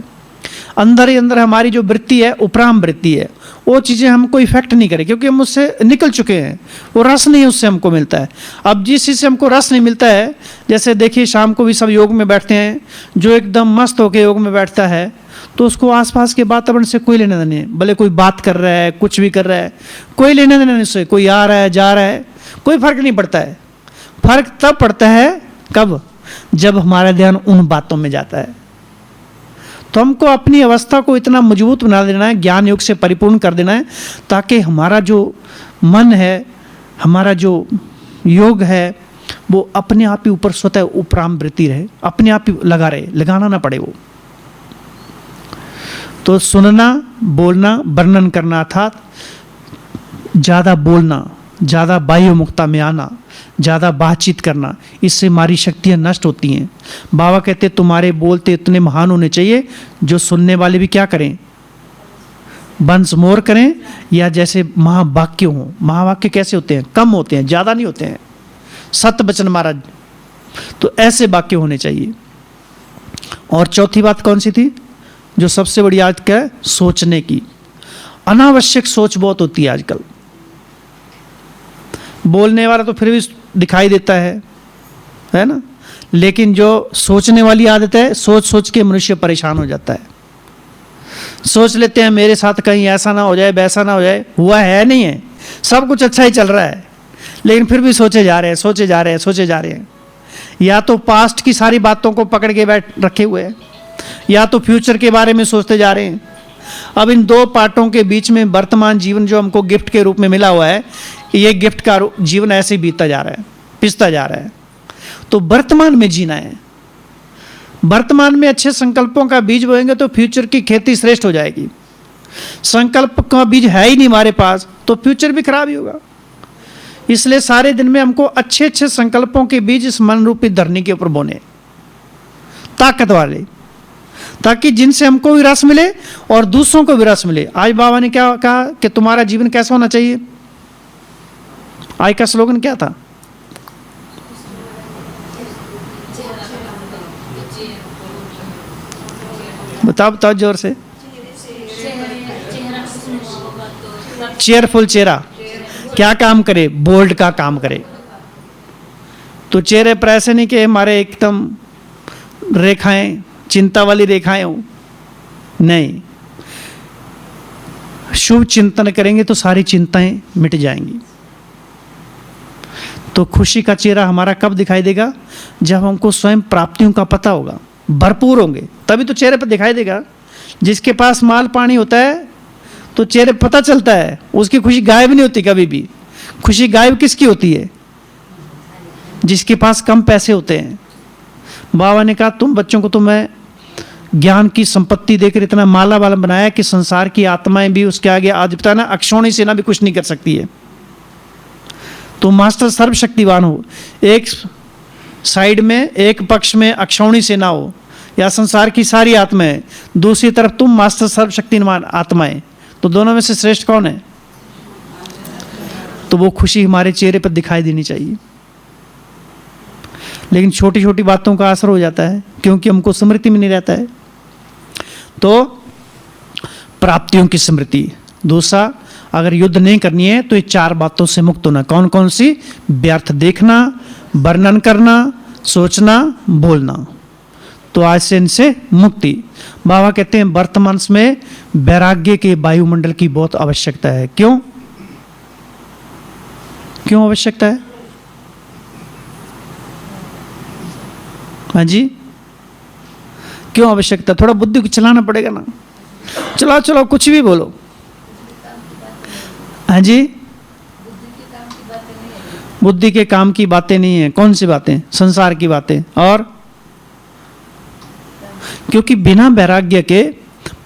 अंदर ही अंदर हमारी जो वृत्ति है, उपराम वृत्ति है, वो चीज़ें हमको इफेक्ट नहीं करे, क्योंकि हम उससे निकल चुके हैं। वो रस नहीं उससे हमको मिलता है। अब जिस चीज़ से हमको रस नहीं मिलता है, जैसे देखिए शाम को भी सब योग में बैठते हैं, जो एकदम मस्त होकर योग में बैठता है तो उसको आसपास के वातावरण से कोई लेना देना नहीं है। भले कोई बात कर रहा है, कुछ भी कर रहा है, कोई लेना देना नहीं उससे। कोई आ रहा है, जा रहा है, कोई फर्क नहीं पड़ता है। फर्क तब पड़ता है कब, जब हमारा ध्यान उन बातों में जाता है। तो हमको अपनी अवस्था को इतना मजबूत बना देना है, ज्ञान योग से परिपूर्ण कर देना है, ताकि हमारा जो मन है, हमारा जो योग है, वो अपने आप ही ऊपर स्वतः उपराम वृत्ति रहे, अपने आप ही लगा रहे, लगाना ना पड़े वो। तो सुनना, बोलना, वर्णन करना, अर्थात ज़्यादा बोलना, ज़्यादा बाह्य मुक्ता में आना, ज़्यादा बातचीत करना, इससे हमारी शक्तियाँ नष्ट होती हैं। बाबा कहते तुम्हारे बोलते इतने महान होने चाहिए जो सुनने वाले भी क्या करें, वंश मोर करें, या जैसे महावाक्य हों। महावाक्य कैसे होते हैं, कम होते हैं, ज़्यादा नहीं होते हैं। सत्य वचन महाराज, तो ऐसे वाक्य होने चाहिए। और चौथी बात कौन सी थी, जो सबसे बड़ी आज का है, सोचने की। अनावश्यक सोच बहुत होती है आजकल। बोलने वाला तो फिर भी दिखाई देता है ना, लेकिन जो सोचने वाली आदत है, सोच सोच के मनुष्य परेशान हो जाता है। सोच लेते हैं मेरे साथ कहीं ऐसा ना हो जाए, वैसा ना हो जाए। हुआ है नहीं है, सब कुछ अच्छा ही चल रहा है, लेकिन फिर भी सोचे जा रहे हैं, सोचे जा रहे हैं, सोचे जा रहे हैं। या तो पास्ट की सारी बातों को पकड़ के बैठ रखे हुए हैं, या तो फ्यूचर के बारे में सोचते जा रहे हैं। अब इन दो पार्टों के बीच में वर्तमान जीवन जो हमको गिफ्ट के रूप में मिला हुआ है, ये गिफ्ट का जीवन ऐसे ही बीतता जा रहा है, पिसता जा रहा है। तो वर्तमान में जीना है। वर्तमान में अच्छे संकल्पों का बीज बोएंगे तो फ्यूचर की खेती श्रेष्ठ हो जाएगी। संकल्प का बीज है ही नहीं हमारे पास, तो फ्यूचर भी खराब ही होगा। इसलिए सारे दिन में हमको अच्छे अच्छे संकल्पों के बीज इस मन रूपी धरनी के ऊपर बोने, ताकत वाले, ताकि जिनसे हमको भी रस मिले और दूसरों को भी रस मिले। आज बाबा ने क्या कहा कि तुम्हारा जीवन कैसा होना चाहिए। आज का स्लोगन क्या था, बताओ बताओ जोर से। चेयरफुल चेहरा क्या काम करे, बोल्ड का काम करे। तो चेहरे पर ऐसे नहीं कि हमारे एकदम रेखाएं, चिंता वाली रेखाएं हो, नहीं। शुभ चिंतन करेंगे तो सारी चिंताएं मिट जाएंगी। तो खुशी का चेहरा हमारा कब दिखाई देगा, जब हमको स्वयं प्राप्तियों का पता होगा, भरपूर होंगे, तभी तो चेहरे पर दिखाई देगा। जिसके पास माल पानी होता है तो चेहरे पर पता चलता है, उसकी खुशी गायब नहीं होती कभी भी। खुशी गायब किसकी होती है, जिसके पास कम पैसे होते हैं। बाबा ने कहा तुम बच्चों को तो मैं ज्ञान की संपत्ति देकर इतना माला वाला बनाया कि संसार की आत्माएं भी उसके आगे, आज पता ना, अक्षौणी सेना भी कुछ नहीं कर सकती है। तो मास्टर सर्वशक्तिवान हो, एक साइड में, एक पक्ष में अक्षौणी सेना हो या संसार की सारी आत्माएं, दूसरी तरफ तुम मास्टर सर्वशक्तिवान आत्माएं, तो दोनों में से श्रेष्ठ कौन है? तो वो खुशी हमारे चेहरे पर दिखाई देनी चाहिए। लेकिन छोटी छोटी बातों का असर हो जाता है क्योंकि हमको स्मृति में नहीं रहता है। तो प्राप्तियों की स्मृति। दूसरा, अगर युद्ध नहीं करनी है तो ये 4 बातों से मुक्त होना। कौन कौन सी? व्यर्थ देखना, वर्णन करना, सोचना, बोलना। तो आज से इनसे मुक्ति। बाबा कहते हैं वर्तमान में वैराग्य के वायुमंडल की बहुत आवश्यकता है। क्यों क्यों आवश्यकता है? हाँ जी, क्यों आवश्यकता? थोड़ा बुद्धि को चलाना पड़ेगा ना। चलाओ चलाओ, कुछ भी बोलो। हाँ जी, बुद्धि के काम की बातें नहीं है। कौन सी बातें? संसार की बातें। और क्योंकि बिना वैराग्य के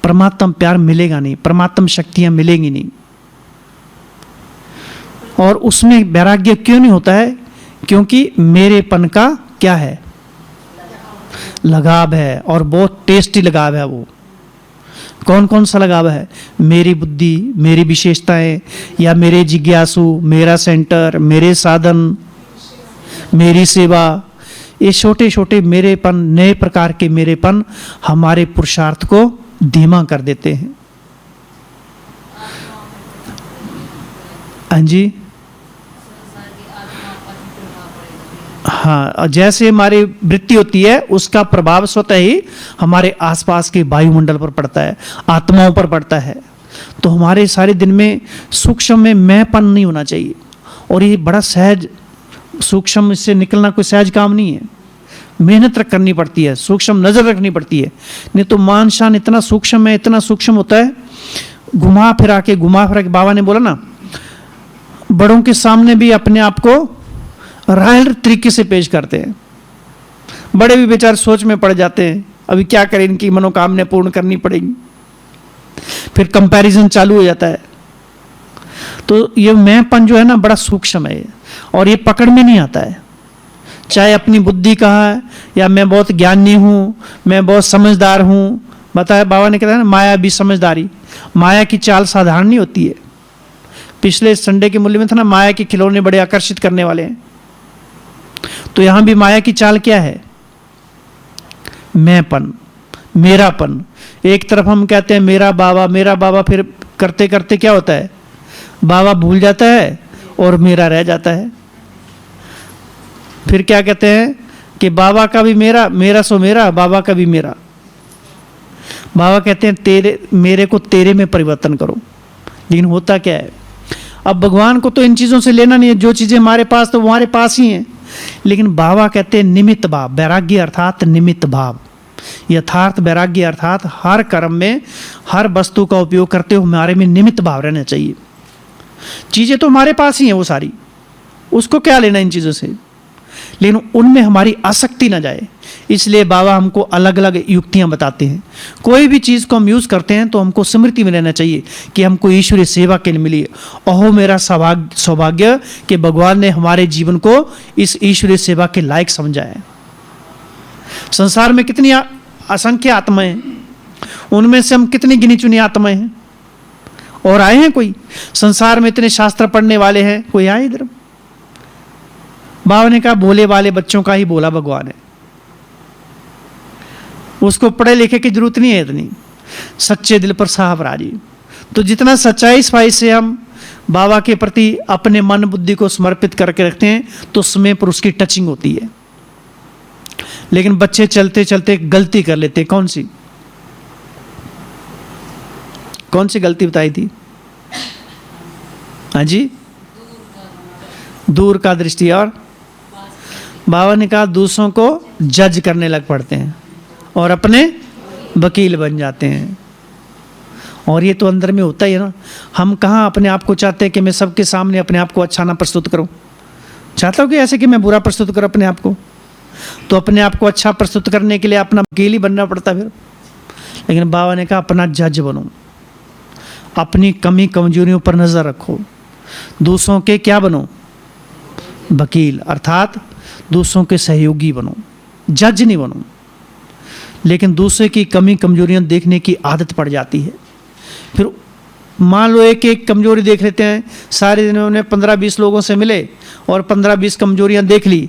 परमात्मा प्यार मिलेगा नहीं, परमात्मा शक्तियां मिलेंगी नहीं। और उसमें वैराग्य क्यों नहीं होता है? क्योंकि मेरेपन का क्या है? लगाव है, और बहुत टेस्टी लगाव है। वो कौन कौन सा लगाव है? मेरी बुद्धि, मेरी विशेषताएं, या मेरे जिज्ञासु, मेरा सेंटर, मेरे साधन, मेरी सेवा। ये छोटे छोटे मेरेपन, नए प्रकार के मेरेपन हमारे पुरुषार्थ को धीमा कर देते हैं। हाँ जी, हाँ, जैसे हमारी वृत्ति होती है उसका प्रभाव स्वतः ही हमारे आसपास के वायुमंडल पर पड़ता है, आत्माओं पर पड़ता है। तो हमारे सारे दिन में सूक्ष्म में मैंपन नहीं होना चाहिए। और ये बड़ा सहज, सूक्ष्म से निकलना कोई सहज काम नहीं है। मेहनत करनी पड़ती है, सूक्ष्म नजर रखनी पड़ती है। नहीं तो मान शान इतना सूक्ष्म है, इतना सूक्ष्म होता है, घुमा फिरा के बाबा ने बोला ना, बड़ों के सामने भी अपने आप को रायल तरीके से पेश करते हैं। बड़े भी बेचारे सोच में पड़ जाते हैं, अभी क्या करें, इनकी मनोकामना पूर्ण करनी पड़ेगी। फिर कंपैरिजन चालू हो जाता है। तो ये मैंपन जो है ना, बड़ा सूक्ष्म है और ये पकड़ में नहीं आता है। चाहे अपनी बुद्धि कहा है, या मैं बहुत ज्ञानी हूँ, मैं बहुत समझदार हूँ। बताया बाबा ने कहता है ना, माया भी समझदारी। माया की चाल साधारण नहीं होती है। पिछले संडे के मूल्य में था ना, माया के खिलौने बड़े आकर्षित करने वाले हैं। तो यहां भी माया की चाल क्या है? मैंपन, मेरापन। एक तरफ हम कहते हैं मेरा बाबा, फिर करते करते क्या होता है? बाबा भूल जाता है और मेरा रह जाता है। फिर क्या कहते हैं कि बाबा का भी मेरा, मेरा सो मेरा, बाबा का भी मेरा। बाबा कहते हैं तेरे, मेरे को तेरे में परिवर्तन करो। लेकिन होता क्या है? अब भगवान को तो इन चीजों से लेना नहीं है, जो चीजें हमारे पास तो हमारे पास ही हैं। लेकिन बाबा कहते हैं निमित्त भाव, वैराग्य अर्थात निमित्त भाव। यथार्थ वैराग्य अर्थात हर कर्म में, हर वस्तु का उपयोग करते हुए हमारे में निमित्त भाव रहना चाहिए। चीजें तो हमारे पास ही हैं वो सारी, उसको क्या लेना इन चीजों से, लेकिन उनमें हमारी आसक्ति ना जाए। इसलिए बाबा हमको अलग अलग युक्तियां बताते हैं। कोई भी चीज को हम यूज करते हैं तो हमको स्मृति में रहना चाहिए कि हमको ईश्वरीय सेवा के लिए मिली। अहो मेरा सौभाग्य कि भगवान ने हमारे जीवन को इस ईश्वरीय सेवा के लायक समझा है। संसार में कितनी असंख्य आत्माएं हैं, उनमें से हम कितनी गिनी चुनी आत्माएं हैं। और आए हैं कोई? संसार में इतने शास्त्र पढ़ने वाले हैं, कोई आए इधर? बाबा ने कहा भोले वाले बच्चों का ही बोला भगवान है, उसको पढ़े लिखे की जरूरत नहीं है इतनी। सच्चे दिल पर साहब राजी। तो जितना सच्चाई सफाई से हम बाबा के प्रति अपने मन बुद्धि को समर्पित करके रखते हैं तो समय पर उसकी टचिंग होती है। लेकिन बच्चे चलते चलते गलती कर लेते। कौन सी गलती बताई थी? हाँ जी, दूर का दृष्टि। और बाबा ने कहा दूसरों को जज करने लग पड़ते हैं और अपने वकील बन जाते हैं। और ये तो अंदर में होता ही है ना। हम कहाँ अपने आप को चाहते हैं कि मैं सबके सामने अपने आप को अच्छा ना प्रस्तुत करूं। चाहता हूँ कि ऐसे कि मैं बुरा प्रस्तुत करूं अपने आप को। तो अपने आप को अच्छा प्रस्तुत करने के लिए अपना वकील ही बनना पड़ता। फिर लेकिन बाबा ने कहा अपना जज बनो, अपनी कमी कमजोरियों पर नज़र रखो, दूसरों के क्या बनो, वकील, अर्थात दूसरों के सहयोगी बनो, जज नहीं बनो। लेकिन दूसरे की कमी कमजोरियां देखने की आदत पड़ जाती है। फिर मान लो एक एक कमजोरी देख लेते हैं, सारे दिन उन्हें 15-20 लोगों से मिले और 15-20 कमजोरियां देख ली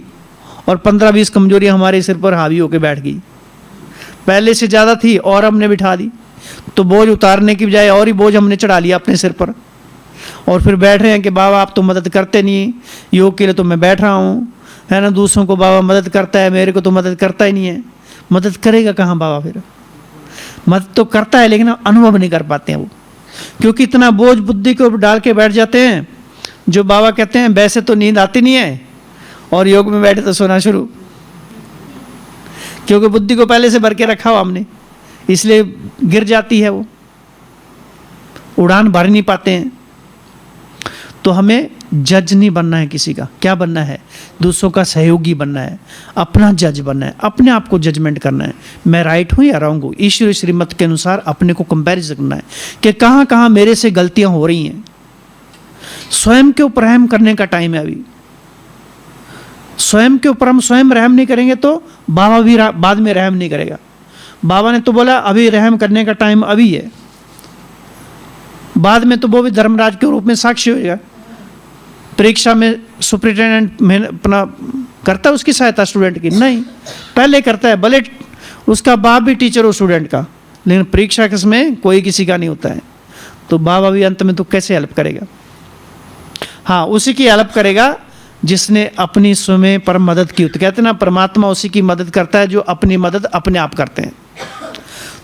और 15-20 कमजोरियां हमारे सिर पर हावी होकर बैठ गई, पहले से ज़्यादा थी और हमने बिठा दी, तो बोझ उतारने की बजाय और ही बोझ हमने चढ़ा लिया अपने सिर पर। और फिर बैठ रहे हैं कि बाबा आप तो मदद करते नहीं, योग के लिए तो मैं बैठ रहा हूँ, है ना, दूसरों को बाबा मदद करता है, मेरे को तो मदद करता ही नहीं है। मदद करेगा कहाँ बाबा? फिर मदद तो करता है लेकिन अनुभव नहीं कर पाते हैं वो, क्योंकि इतना बोझ बुद्धि के ऊपर डाल के बैठ जाते हैं। जो बाबा कहते हैं वैसे तो नींद आती नहीं है और योग में बैठे तो सोना शुरू, क्योंकि बुद्धि को पहले से भर के रखा हो हमने, इसलिए गिर जाती है वो, उड़ान भर नहीं पाते हैं। तो हमें जज नहीं बनना है किसी का, क्या बनना है? दूसरों का सहयोगी बनना है, अपना जज बनना है, अपने आप को जजमेंट करना है, मैं राइट हूँ या रॉन्ग हूँ। ईश्वरीय श्रीमत के अनुसार अपने को कंपैरिजन करना है कि कहाँ कहाँ मेरे से गलतियाँ हो रही हैं। स्वयं के ऊपर रहम करने का टाइम है अभी। स्वयं के ऊपर हम स्वयं रहम नहीं करेंगे तो बाबा भी बाद में रहम नहीं करेगा। बाबा ने तो बोला अभी रहम करने का टाइम अभी है, बाद में तो वो भी धर्मराज के रूप में साक्षी होगा। परीक्षा में सुपरिटेंडेंट अपना करता है उसकी सहायता स्टूडेंट की? नहीं, पहले करता है, भले उसका बाप भी टीचर हो स्टूडेंट का, लेकिन परीक्षा के समय कोई किसी का नहीं होता है। तो बाबा भी अंत में तो कैसे हेल्प करेगा? हाँ, उसी की हेल्प करेगा जिसने अपनी स्वयं पर मदद की। तो कहते हैं ना, परमात्मा उसी की मदद करता है जो अपनी मदद अपने आप करते हैं।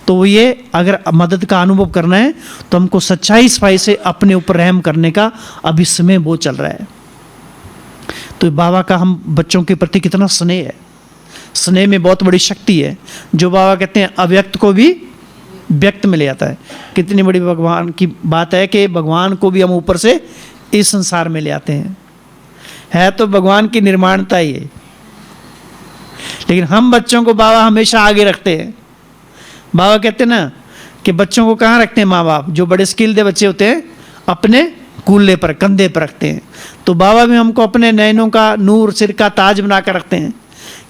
तो ये अगर मदद का अनुभव करना है तो हमको सच्चाई सफाई से अपने ऊपर रहम करने का अभी समय वो चल रहा है। तो बाबा का हम बच्चों के प्रति कितना स्नेह है, स्नेह में बहुत बड़ी शक्ति है। जो बाबा कहते हैं अव्यक्त को भी व्यक्त में ले आता है। कितनी बड़ी भगवान की बात है कि भगवान को भी हम ऊपर से इस संसार में ले आते हैं। है तो भगवान की निर्माणता ही है, लेकिन हम बच्चों को बाबा हमेशा आगे रखते हैं। बाबा कहते हैं ना कि बच्चों को कहाँ रखते हैं माँ बाप? जो बड़े स्किल दे बच्चे होते हैं अपने कूल्हे पर, कंधे पर रखते हैं। तो बाबा भी हमको अपने नयनों का नूर, सिर का ताज बनाकर रखते हैं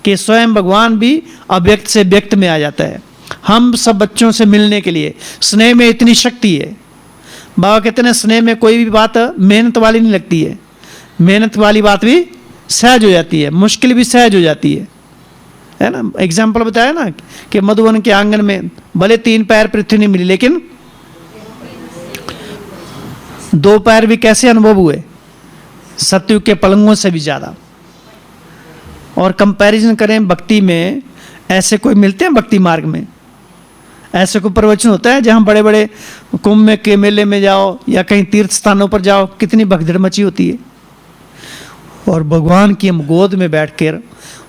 कि स्वयं भगवान भी अव्यक्त से व्यक्त में आ जाता है। हम सब बच्चों से मिलने के लिए स्नेह में इतनी शक्ति है। बाबा कहते हैं स्नेह में कोई भी बात मेहनत वाली नहीं लगती है, मेहनत वाली बात भी सहज हो जाती है, मुश्किल भी सहज हो जाती है ना। एग्जाम्पल बताया ना कि मधुवन के आंगन में भले 3 पैर पृथ्वी नहीं मिली, लेकिन 2 पैर भी कैसे अनुभव हुए? सतयुग के पलंगों से भी ज़्यादा। और कंपैरिजन करें भक्ति में, ऐसे कोई मिलते हैं भक्ति मार्ग में? ऐसे कोई प्रवचन होता है जहाँ बड़े बड़े कुंभ में के मेले में जाओ या कहीं तीर्थ स्थानों पर जाओ, कितनी भगदड़ मची होती है। और भगवान की हम गोद में बैठकर,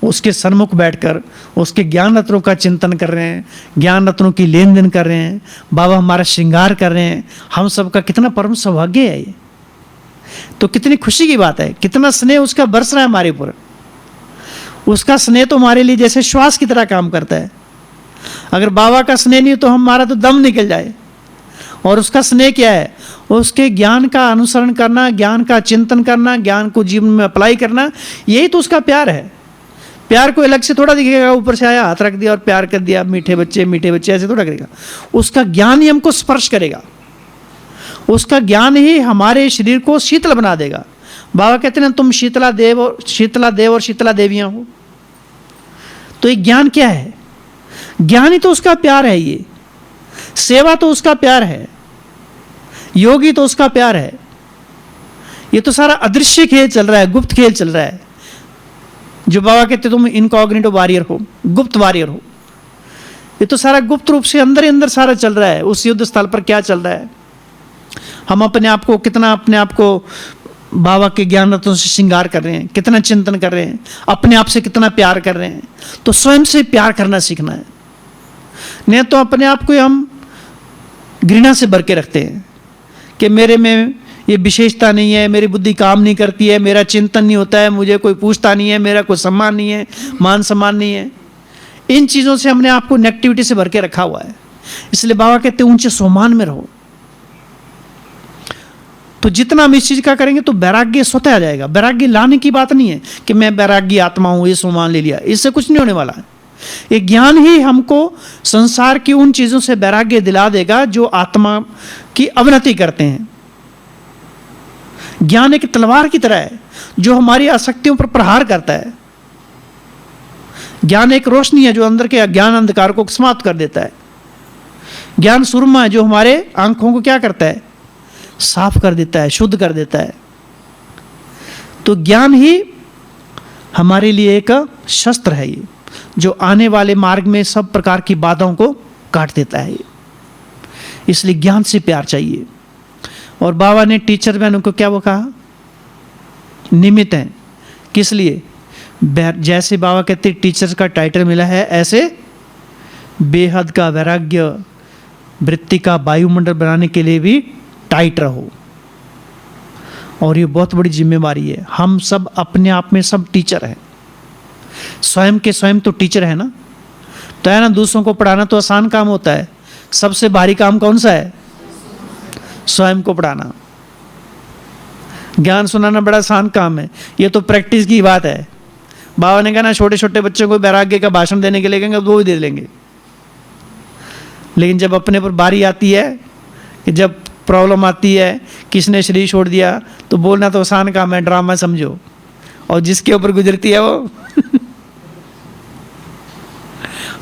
उसके सन्मुख बैठकर उसके ज्ञान रत्नों का चिंतन कर रहे हैं, ज्ञान रत्नों की लेन देन कर रहे हैं, बाबा हमारा श्रृंगार कर रहे हैं। हम सब का कितना परम सौभाग्य है ये। तो कितनी खुशी की बात है, कितना स्नेह उसका बरस रहा है हमारे ऊपर। उसका स्नेह तो हमारे लिए जैसे श्वास की तरह काम करता है। अगर बाबा का स्नेह नहीं तो हमारा तो दम निकल जाए। और उसका स्नेह क्या है? उसके ज्ञान का अनुसरण करना, ज्ञान का चिंतन करना, ज्ञान को जीवन में अप्लाई करना, यही तो उसका प्यार है। प्यार को अलग से थोड़ा दिखेगा, ऊपर से आया हाथ रख दिया और प्यार कर दिया, मीठे बच्चे ऐसे थोड़ा करेगा। उसका ज्ञान ही हमको स्पर्श करेगा, उसका ज्ञान ही हमारे शरीर को शीतल बना देगा। बाबा कहते हैं तुम शीतला देव और शीतला देवियाँ हो। तो ये ज्ञान क्या है? ज्ञान ही तो उसका प्यार है। ये सेवा तो उसका प्यार है, योगी तो उसका प्यार है। ये तो सारा अदृश्य खेल चल रहा है, गुप्त खेल चल रहा है। जो बाबा कहते तुम इनकॉग्निटो वॉरियर हो, गुप्त वॉरियर हो। ये तो सारा गुप्त रूप से अंदर ही अंदर सारा चल रहा है। उस युद्ध स्थल पर क्या चल रहा है? हम अपने आप को बाबा के ज्ञान रत्नों से श्रृंगार कर रहे हैं, कितना चिंतन कर रहे हैं, अपने आप से कितना प्यार कर रहे हैं। तो स्वयं से प्यार करना सीखना है, नहीं तो अपने आप को हम घृणा से भर के रखते हैं कि मेरे में ये विशेषता नहीं है, मेरी बुद्धि काम नहीं करती है, मेरा चिंतन नहीं होता है, मुझे कोई पूछता नहीं है, मेरा कोई सम्मान नहीं है, मान सम्मान नहीं है। इन चीज़ों से हमने आपको नेगेटिविटी से भर के रखा हुआ है। इसलिए बाबा कहते हैं ऊंचे सोमान में रहो। तो जितना हम इस चीज का करेंगे तो वैराग्य स्वतः आ जाएगा। वैराग्य लाने की बात नहीं है कि मैं वैराग्य आत्मा हूं, ये सोमान ले लिया, इससे कुछ नहीं होने वाला है। ये ज्ञान ही हमको संसार की उन चीजों से वैराग्य दिला देगा जो आत्मा की अवनति करते हैं। ज्ञान एक तलवार की तरह है जो हमारी आसक्तियों पर प्रहार करता है। ज्ञान एक रोशनी है जो अंदर के अज्ञान अंधकार को समाप्त कर देता है। ज्ञान सुरमा है जो हमारे आंखों को क्या करता है, साफ कर देता है, शुद्ध कर देता है। तो ज्ञान ही हमारे लिए एक शस्त्र है ये, जो आने वाले मार्ग में सब प्रकार की बाधाओं को काट देता है ये। इसलिए ज्ञान से प्यार चाहिए। और बाबा ने टीचर बहनों को क्या वो कहा, निमित्त हैं। किस लिए? जैसे बाबा कहते टीचर्स का टाइटल मिला है, ऐसे बेहद का वैराग्य वृत्ति का वायुमंडल बनाने के लिए भी टाइट रहो। और ये बहुत बड़ी जिम्मेवारी है। हम सब अपने आप में सब टीचर हैं, स्वयं के स्वयं तो टीचर है ना। तो है ना, दूसरों को पढ़ाना तो आसान काम होता है, सबसे भारी काम कौन सा है? स्वयं को पढ़ाना। ज्ञान सुनाना बड़ा आसान काम है, ये तो प्रैक्टिस की बात है। बाबा ने कहा ना, छोटे छोटे बच्चों को वैराग्य का भाषण देने के लिए कहेंगे वो भी दे लेंगे, लेकिन जब अपने पर बारी आती है कि जब प्रॉब्लम आती है, किसने शरीर छोड़ दिया, तो बोलना तो आसान काम है, ड्रामा समझो, और जिसके ऊपर गुजरती है वो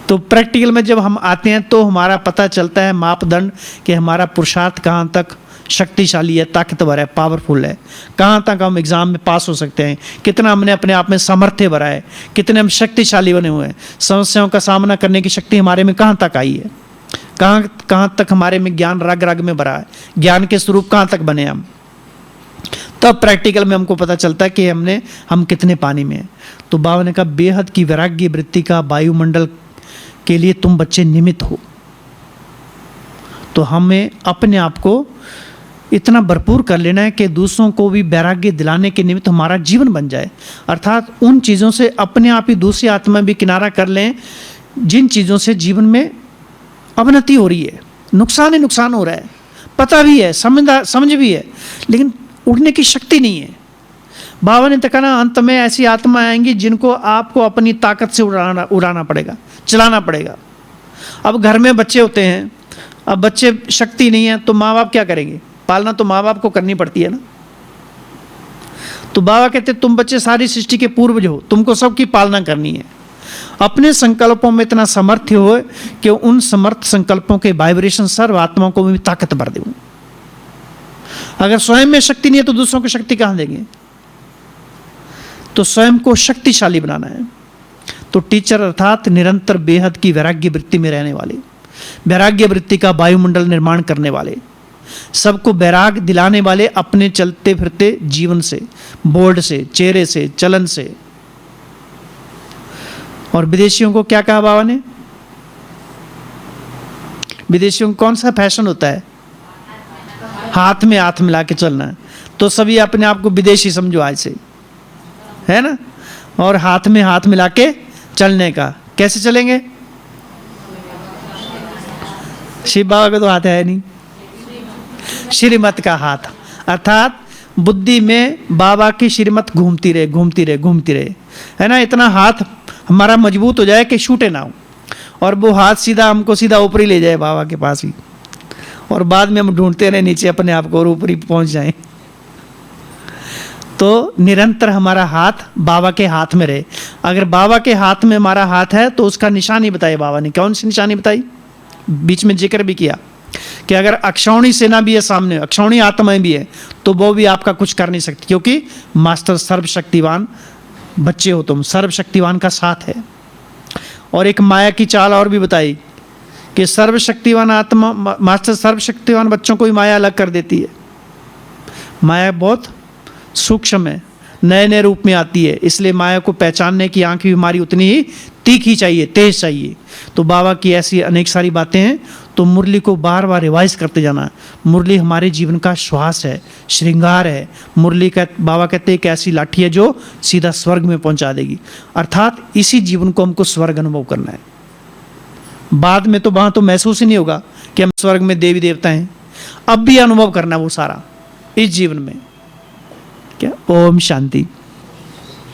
तो प्रैक्टिकल में जब हम आते हैं तो हमारा पता चलता है मापदंड कि हमारा पुरुषार्थ कहाँ तक शक्तिशाली है, ताकतवर है, पावरफुल है, कहाँ तक हम एग्जाम में पास हो सकते हैं, कितना हमने अपने आप में सामर्थ्य भरा है, कितने हम शक्तिशाली बने हुए हैं, समस्याओं का सामना करने की शक्ति हमारे में कहाँ तक आई है, कहाँ तक हमारे में ज्ञान रग रग में भरा है, ज्ञान के स्वरूप कहाँ तक बने हम। तब प्रैक्टिकल में हमको पता चलता है कि हम कितने पानी में हैं। तो बाबा ने कहा बेहद की वैराग्य वृत्ति का वायुमंडल के लिए तुम बच्चे निमित्त हो। तो हमें अपने आप को इतना भरपूर कर लेना है कि दूसरों को भी वैराग्य दिलाने के निमित्त हमारा जीवन बन जाए। अर्थात उन चीज़ों से अपने आप ही दूसरी आत्मा भी किनारा कर लें जिन चीज़ों से जीवन में अवनति हो रही है, नुकसान ही नुकसान हो रहा है, पता भी है, समझ भी है, लेकिन उड़ने की शक्ति नहीं है। बाबा ने तो कहा अंत में ऐसी आत्मा आएंगी जिनको आपको अपनी ताकत से उड़ाना पड़ेगा, चलाना पड़ेगा। अब घर में बच्चे होते हैं, अब बच्चे शक्ति नहीं है तो माँ बाप क्या करेंगे? पालना तो माँ बाप को करनी पड़ती है ना। तो बाबा कहते तुम बच्चे सारी सृष्टि के पूर्वज हो, तुमको सबकी पालना करनी है। अपने संकल्पों में इतना समर्थ हो कि उन समर्थ संकल्पों के वाइब्रेशन सर्व आत्माओं को भी ताकत भर दें। अगर स्वयं में शक्ति नहीं है तो दूसरों को शक्ति कहाँ देंगे? तो स्वयं को शक्तिशाली बनाना है। तो टीचर अर्थात निरंतर बेहद की वैराग्य वृत्ति में रहने वाले, वैराग्य वृत्ति का वायुमंडल निर्माण करने वाले, सबको वैराग दिलाने वाले अपने चलते फिरते जीवन से, बोर्ड से, चेहरे से, चलन से। और विदेशियों को क्या कहा बाबा ने? विदेशियों को कौन सा फैशन होता है? हाथ में हाथ मिला के चलना है। तो सभी अपने आप को विदेशी समझो आज से, है ना। और हाथ में हाथ मिला के चलने का, कैसे चलेंगे? शिव बाबा का तो हाथ है नहीं, श्रीमत का हाथ, अर्थात बुद्धि में बाबा की श्रीमत घूमती रहे, घूमती रहे, घूमती रहे, है ना। इतना हाथ हमारा मजबूत हो जाए कि छूटे ना हो, और वो हाथ सीधा हमको सीधा ऊपर ही ले जाए बाबा के पास ही, और बाद में हम ढूंढते रहे नीचे अपने आप को और ऊपर ही पहुंच जाएं। तो निरंतर हमारा हाथ बाबा के हाथ में रहे। अगर बाबा के हाथ में हमारा हाथ है तो उसका निशानी बताई बाबा ने। कौन सी निशानी बताई? बीच में जिक्र भी किया कि अगर अक्षौणी सेना भी है सामने, अक्षौणी आत्माएं भी है, तो वो भी आपका कुछ कर नहीं सकती, क्योंकि मास्टर सर्वशक्तिवान बच्चे हो तुम, सर्वशक्तिवान का साथ है। और एक माया की चाल और भी बताई कि सर्वशक्तिवान आत्मा, मास्टर सर्वशक्तिवान बच्चों को भी माया अलग कर देती है। माया बहुत सूक्ष्म है, नए नए रूप में आती है, इसलिए माया को पहचानने की आंख भी हमारी उतनी ही तीखी चाहिए, तेज चाहिए। तो बाबा की ऐसी अनेक सारी बातें हैं। तो मुरली को बार बार रिवाइज करते जाना। मुरली हमारे जीवन का श्वास है, श्रृंगार है। मुरली का बाबा कहते हैं एक ऐसी लाठी है जो सीधा स्वर्ग में पहुंचा देगी। अर्थात इसी जीवन को हमको स्वर्ग अनुभव करना है। बाद में तो वहाँ तो महसूस ही नहीं होगा कि हम स्वर्ग में देवी देवता हैं। अब भी अनुभव करना वो सारा इस जीवन में। क्या? ओम शांति।